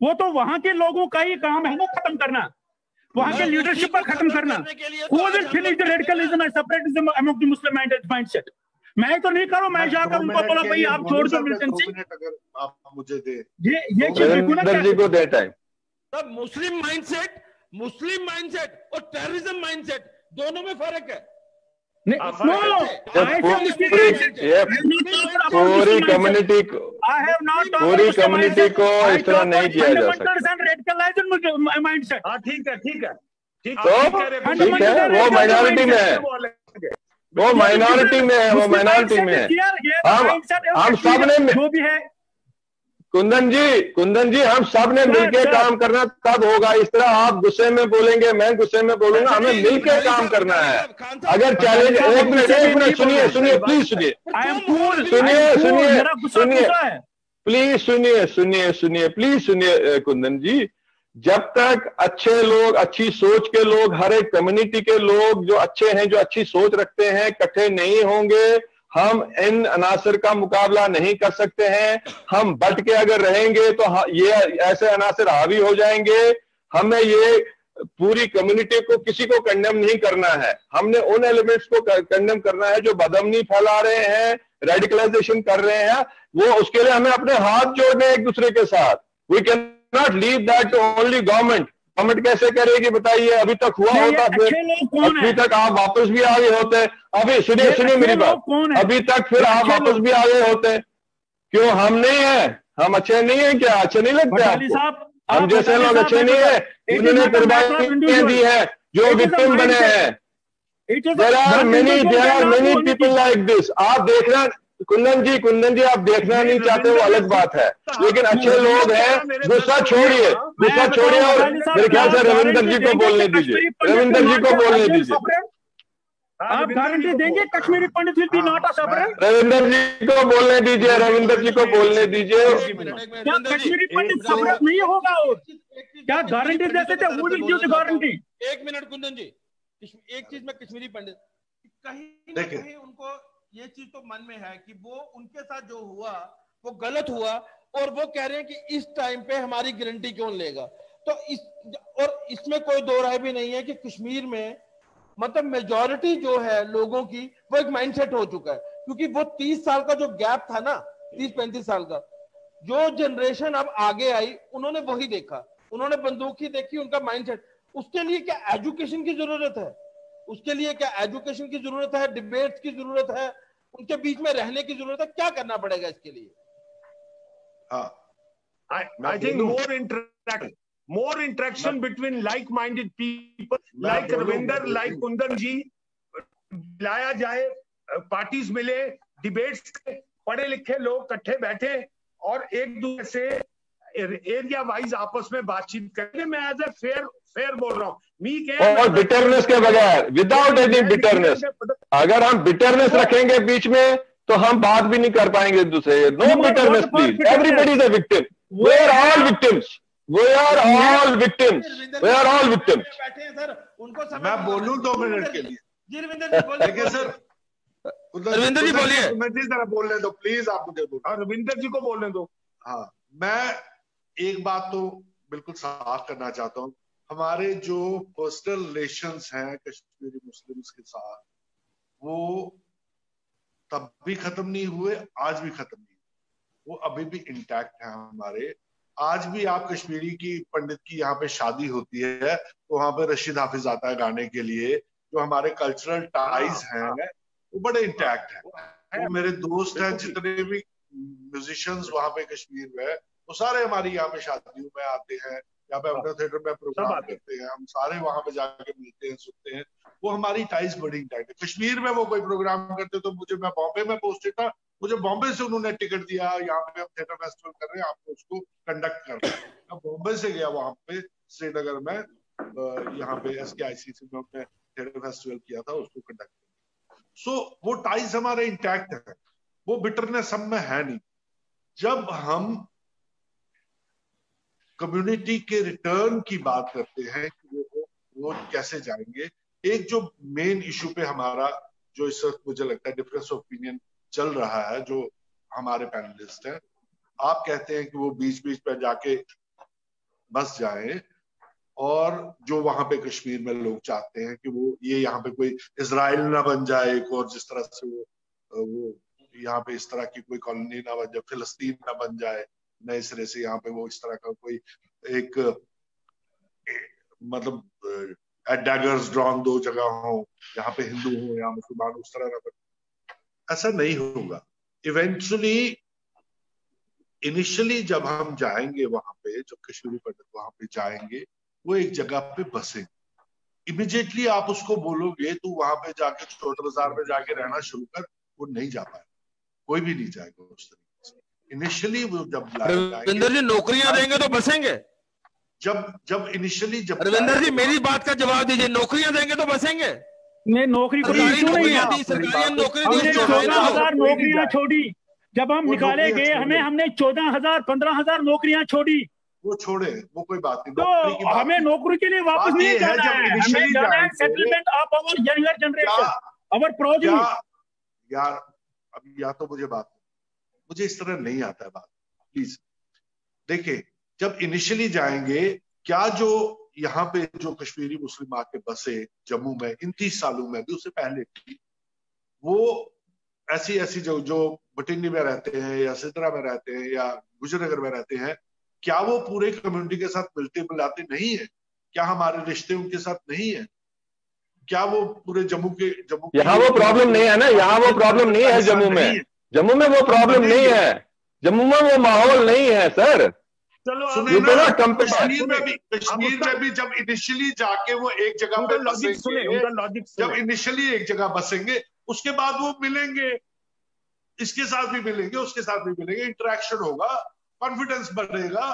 वो तो वहां के लोगों का ही काम है ना खत्म करना, वहां के लीडरशिप पर खत्म करना। Who will finish the radicalism and separatism among the Muslim mindset? मैं तो नहीं करूं, मैं जाकर उनको बोला भाई आप छोड़ दो मिलिटेंसी। अगर आप मुझे दे ये चीज को दे टाइम। तब मुस्लिम माइंडसेट और टेररिज्म माइंडसेट दोनों में फर्क है। पूरी कम्युनिटी को इस तरह नहीं किया जा सकता। ठीक है, ठीक है, ठीक है, वो माइनॉरिटी में है, वो माइनॉरिटी में है, वो माइनॉरिटी में है। हम सब ने जो भी है कुंदन जी हम सब ने मिलकर काम करना तब होगा। इस तरह आप गुस्से में बोलेंगे, मैं गुस्से में बोलूंगा, हमें मिलकर काम करना है। अगर चैलेंज एक मिनट सुनिए प्लीज सुनिए कुंदन जी, जब तक अच्छे लोग, अच्छी सोच के लोग, हर एक कम्युनिटी के लोग जो अच्छे हैं, जो अच्छी सोच रखते हैं, इकट्ठे नहीं होंगे हम इन अनासर का मुकाबला नहीं कर सकते हैं। हम बट के अगर रहेंगे तो ये ऐसे अनासर हावी हो जाएंगे। हमें ये पूरी कम्युनिटी को किसी को कंडेम नहीं करना है, हमने उन एलिमेंट्स को कंडेम करना है जो बदअमनी फैला रहे हैं, रेडिकलाइजेशन कर रहे हैं। वो उसके लिए हमें अपने हाथ जोड़ने एक दूसरे के साथ। We can not leave that to only government. Government कैसे करेगी बताइए? अभी तक हुआ होता, फिर अभी तक आप वापस भी आ गए होते। अभी सुनिए मेरी बात, अभी तक फिर आप वापस भी आ गए होते। क्यों हम नहीं है? हम अच्छे नहीं है क्या? अच्छे नहीं लगते आपको? हम जैसे लोग अच्छे नहीं है, इन्होंने कुर्बानियां दी है, जो विक्टिम बने हैं। There are many people like this। आप देखना कुंदन जी आप देखना नहीं चाहते वो अलग बात है, लेकिन अच्छे लोग हैं। गुस्सा छोड़िए और मेरे ख्याल से रविंदर जी को बोलने दीजिए, आप गारंटी देंगे Kashmiri Pandit will be not a separate? Ravinder ji को बोलने दीजिए। क्या कश्मीरी पंडित सेपरेट नहीं होगा? और क्या गारंटी देते थे? वो विल गिव द गारंटी। एक मिनट कुंदन जी, एक चीज में कश्मीरी पंडित कहीं ना कहीं उनको ये चीज तो मन में है कि वो उनके साथ जो हुआ वो गलत हुआ, और वो कह रहे हैं कि इस टाइम पे हमारी गारंटी कौन लेगा। तो इसमें कोई दो राय भी नहीं है कि कश्मीर में मतलब मेजॉरिटी जो है लोगों की वो एक माइंडसेट हो चुका है, क्योंकि वो 30 साल का जो गैप था ना, 30-35 साल का, जो जनरेशन अब आगे आई उन्होंने वही देखा, उन्होंने बंदूकी देखी, उनका माइंडसेट। उसके लिए क्या एजुकेशन की जरूरत है? उसके लिए क्या एजुकेशन की जरूरत है? डिबेट्स की जरूरत है? उनके बीच में रहने की जरूरत है? क्या करना पड़ेगा इसके लिए? I think more interaction between like-minded people, like Ravinder, like Kundan जी, लाया जाए, पार्टीज मिले, डिबेट्स, पढ़े लिखे लोग इकट्ठे बैठे और एक दूसरे से एरिया वाइज आपस में बातचीत करें। मैं एज ए फेयर बोल रहा हूँ, और बिटरनेस के बगैर, विदाउट एनी बिटरनेस। अगर हम बिटरनेस रखेंगे बीच में तो हम बात भी नहीं कर पाएंगे एक दूसरे। No bitterness please, everybody is a victim, we are all victims, we are all victims, we are all victims. मैं बोलूं 2 मिनट के लिए? जी रविंदर जी बोलिए। देखिए सर, रविंदर जी बोलिए। मैं जरा बोलने दो प्लीज, आप मुझे दो। रविंदर जी को बोलने दो। हाँ, मैं एक बात तो बिल्कुल साफ करना चाहता हूँ, हमारे जो पर्सनल रिलेशंस हैं कश्मीरी मुस्लिम्स के साथ, वो तब भी खत्म नहीं हुए, आज भी खत्म नहीं हुए, वो अभी भी इंटैक्ट है हमारे। आज भी आप कश्मीरी की पंडित की यहाँ पे शादी होती है तो वहां पे रशीद हाफिज आता है गाने के लिए। जो हमारे कल्चरल टाइज हैं वो बड़े इंटैक्ट हैं। वो मेरे दोस्त हैं जितने भी म्यूजिशियंस वहां पे कश्मीर में, वो सारे हमारी यहाँ पे शादियों में आते हैं, यहाँ पे अपने थिएटर में प्रोग्राम करते हैं, हम सारे वहां पे जाके मिलते हैं, सुनते हैं। वो हमारी टाइज बड़ी इंटैक्ट है। कश्मीर में वो कोई प्रोग्राम करते तो मैं बॉम्बे में पोस्टेड था, मुझे बॉम्बे से उन्होंने टिकट दिया, यहाँ पे हम थिएटर फेस्टिवल कर रहे हैं, आपको उसको कंडक्ट करना है। मैं बॉम्बे से गया वहां पे श्रीनगर में, यहाँ पे SKICC में हमने थिएटर फेस्टिवल किया था, उसको कंडक्ट किया। सो वो टाइज हमारे इंटैक्ट है, वो बिटरनेस हम में है नहीं। जब हम कम्युनिटी के रिटर्न की बात करते हैं कि वो कैसे जाएंगे, एक जो मेन इशू पे हमारा जो इस वक्त मुझे लगता है डिफरेंस ऑफ ओपिनियन चल रहा है, जो हमारे पैनलिस्ट हैं, आप कहते हैं कि वो बीच बीच पे जाके बस जाएं, और जो वहां पे कश्मीर में लोग चाहते हैं कि वो ये यहाँ पे कोई इजराइल ना बन जाए एक, और जिस तरह से वो यहाँ पे इस तरह की कोई कॉलोनी ना बन जाए, फिलिस्तीन ना बन जाए नए सिरे से, यहाँ पे वो इस तरह का कोई एक मतलब डैगर्स ड्रॉन 2 जगह हो, यहाँ पे हिंदू हो या मुसलमान, उस तरह ना बने। ऐसा नहीं होगा। इवेंचुअली इनिशियली जब हम जाएंगे वहां पे, जब कश्मीरी पंडित वहां पे जाएंगे, वो एक जगह पे बसेंगे। इमीडिएटली आप उसको बोलोगे तो वहां पे जाके छोटे बाजार में जाके रहना शुरू कर, वो नहीं जा पाएगा, कोई भी नहीं जाएगा उस तरीके से। इनिशियली वो जब रविंदर जी नौकरियां देंगे तो बसेंगे। जब इनिशियली रविंदर जी मेरी बात का जवाब दीजिए, नौकरियां देंगे तो बसेंगे? नहीं, नौकरी को सरकारी नौकरी 14,000 नौकरियां छोड़ी। जब हम निकाले गए हमने 14,000 15,000 नौकरियां छोड़ी। वो छोड़े, वो कोई बात नहीं। तो हमें नौकरी के लिए वापस नहीं जाना है, हमें जाना है settlement of our younger generation, our produce. यार अब या तो मुझे इस तरह नहीं आता है बात। प्लीज देखिए, जब इनिशियली जाएंगे, क्या जो यहाँ पे जो कश्मीरी मुस्लिम आके बसे जम्मू में इन 30 सालों में भी, उससे पहले वो ऐसी जो भटिंडी में रहते हैं या सिद्रा में रहते हैं या गुजरनगर में रहते हैं, क्या वो पूरे कम्युनिटी के साथ मिलते मिलाते नहीं है? क्या हमारे रिश्ते उनके साथ नहीं है? क्या वो पूरे जम्मू यहाँ वो प्रॉब्लम नहीं है ना, यहाँ वो प्रॉब्लम नहीं है जम्मू में वो प्रॉब्लम नहीं है, जम्मू में वो माहौल नहीं है सर। चलो सुने ना, कश्मीर में भी जब इनिशियली जाके वो एक जगह पे बसेंगे, जब इनिशियली एक जगह बसेंगे, उसके बाद वो मिलेंगे, इसके साथ भी मिलेंगे, उसके साथ भी मिलेंगे, इंटरेक्शन होगा, कॉन्फिडेंस बढ़ेगा।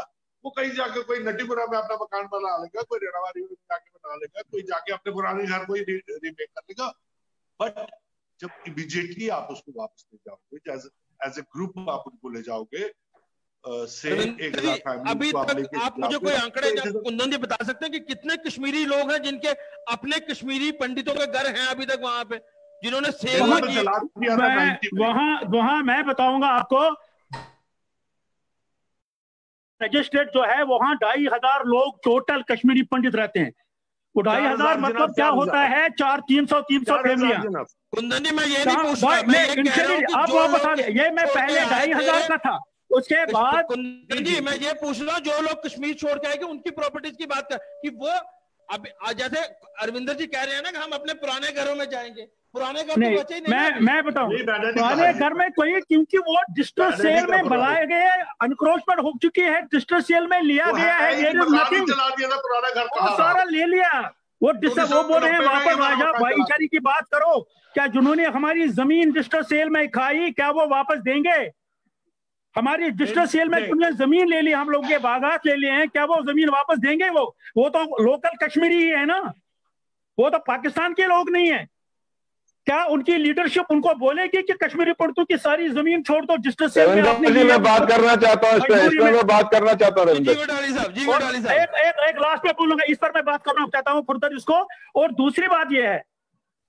वो कहीं जाके कोई नटीपुरा में अपना मकान बना लेगा, कोई रेणावारी में जाके बना लेगा, कोई जाके अपने पुराने घर को ही रीमेक कर लेगा। बट जब इमीडिएटली आप उसको वापस ले जाओगे, एज ए ग्रुप आप उनको ले जाओगे, अभी तक आप मुझे कोई आंकड़े कुंदन जी बता सकते हैं कि कितने कश्मीरी लोग हैं जिनके अपने कश्मीरी पंडितों के घर हैं अभी तक वहां पे, जिन्होंने सेवा की? वहां मैं बताऊंगा आपको, रजिस्ट्रेड जो है वहां 2500 लोग टोटल कश्मीरी पंडित रहते हैं। वो 2500 मतलब क्या होता है, 300 फैमिलियां। कुंदन जी मैं ये नहीं पूछ रहा, मैं ये कह रहा हूं कि आप वापस आ गए, ये मैं पहले 2500 का था, उसके बाद कुंदन जी मैं ये पूछ रहा हूँ, जो लोग कश्मीर छोड़ के आएंगे उनकी प्रॉपर्टीज की बात कर, कि वो अब जैसे अरविंदर जी कह रहे हैं ना कि हम अपने पुराने घरों में जाएंगे, पुराने घर नहीं, तो बचे ही नहीं। मैं बताऊं, पुराने घर में कोई, क्योंकि वो डिस्ट्रिक्ट सेल में बनाए गए, अनक्रोचमेंट हो चुकी है, डिस्ट्रिक्ट सेल में लिया गया है, सारा ले लिया। वो बोल रहे हैं वापस राजा भाईचारे की बात करो, क्या जिन्होंने हमारी जमीन डिस्ट्रिक्ट सेल में खाई, क्या वो वापस देंगे? हमारी डिस्ट्रिक्ट सेल में तुमने जमीन ले ली, हम लोग के बागात ले लिए हैं, क्या वो जमीन वापस देंगे? वो तो लोकल कश्मीरी ही है ना, वो तो पाकिस्तान के लोग नहीं है। क्या उनकी लीडरशिप उनको बोलेगी कि कश्मीरी पंडितों की सारी जमीन छोड़ दो डिस्ट्रिक्ट सेल में? मैं बात करना चाहता हूँ, मैं बात करना चाहता हूँ। एक लास्ट में बोलूंगा, इस पर मैं बात करना चाहता हूँ फुर्दर इसको। और दूसरी बात यह है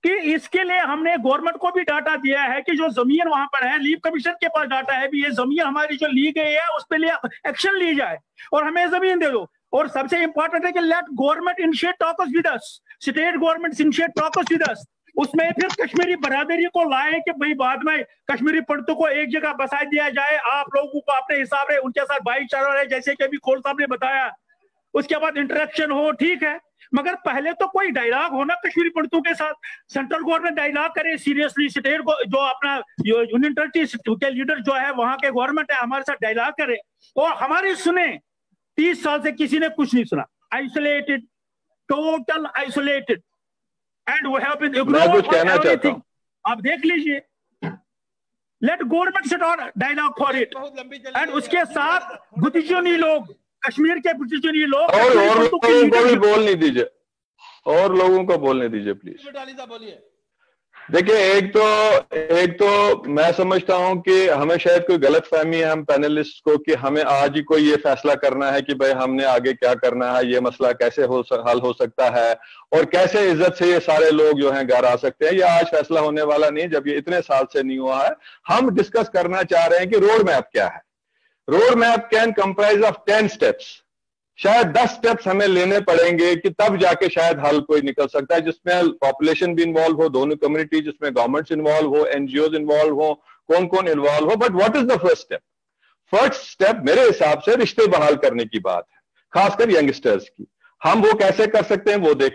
कि इसके लिए हमने गवर्नमेंट को भी डाटा दिया है कि जो जमीन वहां पर है, लीव कमीशन के पास डाटा है भी, ये जमीन हमारी जो ली गई है उस पर लिए एक्शन ली जाए और हमें जमीन दे दो। और सबसे इंपॉर्टेंट है कि let government initiate talks with us, state government initiate talks with us. उसमें फिर कश्मीरी बरादरी को लाए कि भाई बाद में कश्मीरी पंडितों को एक जगह बसा दिया जाए, आप लोगों को अपने हिसाब से उनके साथ भाईचारा रहे, जैसे कि अभी खोल साहब ने बताया, उसके बाद इंटरेक्शन हो, ठीक है, मगर पहले तो कोई डायलॉग हो ना कश्मीरी पंडितों के साथ। सेंट्रल गवर्नमेंट डायलॉग करे सीरियसली, स्टेट को जो अपना यूनियन टेरिटरी के लीडर जो है वहां के गवर्नमेंट है हमारे साथ डायलॉग करे और हमारी सुने। 30 साल से किसी ने कुछ नहीं सुना, isolated, total isolated, and we have been ignored everything. आप देख लीजिए, let government sit on dialogue for it. And उसके साथ बुद्धिजीवी लोग, कश्मीर के बुद्धिजीवी लोग, और लोगों को भी बोलने दीजिए, और लोगों को बोलने दीजिए प्लीज। बोलिए। देखिए, एक तो मैं समझता हूं कि हमें शायद कोई गलतफहमी है हम पैनलिस्ट को कि हमें आज ही कोई ये फैसला करना है कि भाई हमने आगे क्या करना है, ये मसला कैसे हल हो सकता है और कैसे इज्जत से ये सारे लोग जो हैं घर आ सकते हैं। ये आज फैसला होने वाला नहीं, जब ये इतने साल से नहीं हुआ है। हम डिस्कस करना चाह रहे हैं कि रोड मैप क्या है। Road map can comprise of 10 steps, शायद 10 स्टेप्स हमें लेने पड़ेंगे कि तब जाके शायद हल कोई निकल सकता है, जिसमें पॉपुलेशन भी इन्वॉल्व हो, दोनों कम्युनिटी, जिसमें गवर्नमेंट्स इन्वॉल्व हो, एनजीओ इन्वॉल्व हो, कौन कौन इन्वॉल्व हो। But what is the first step? First step मेरे हिसाब से रिश्ते बहाल करने की बात है, खासकर यंगस्टर्स की। हम वो कैसे कर सकते हैं वो देखना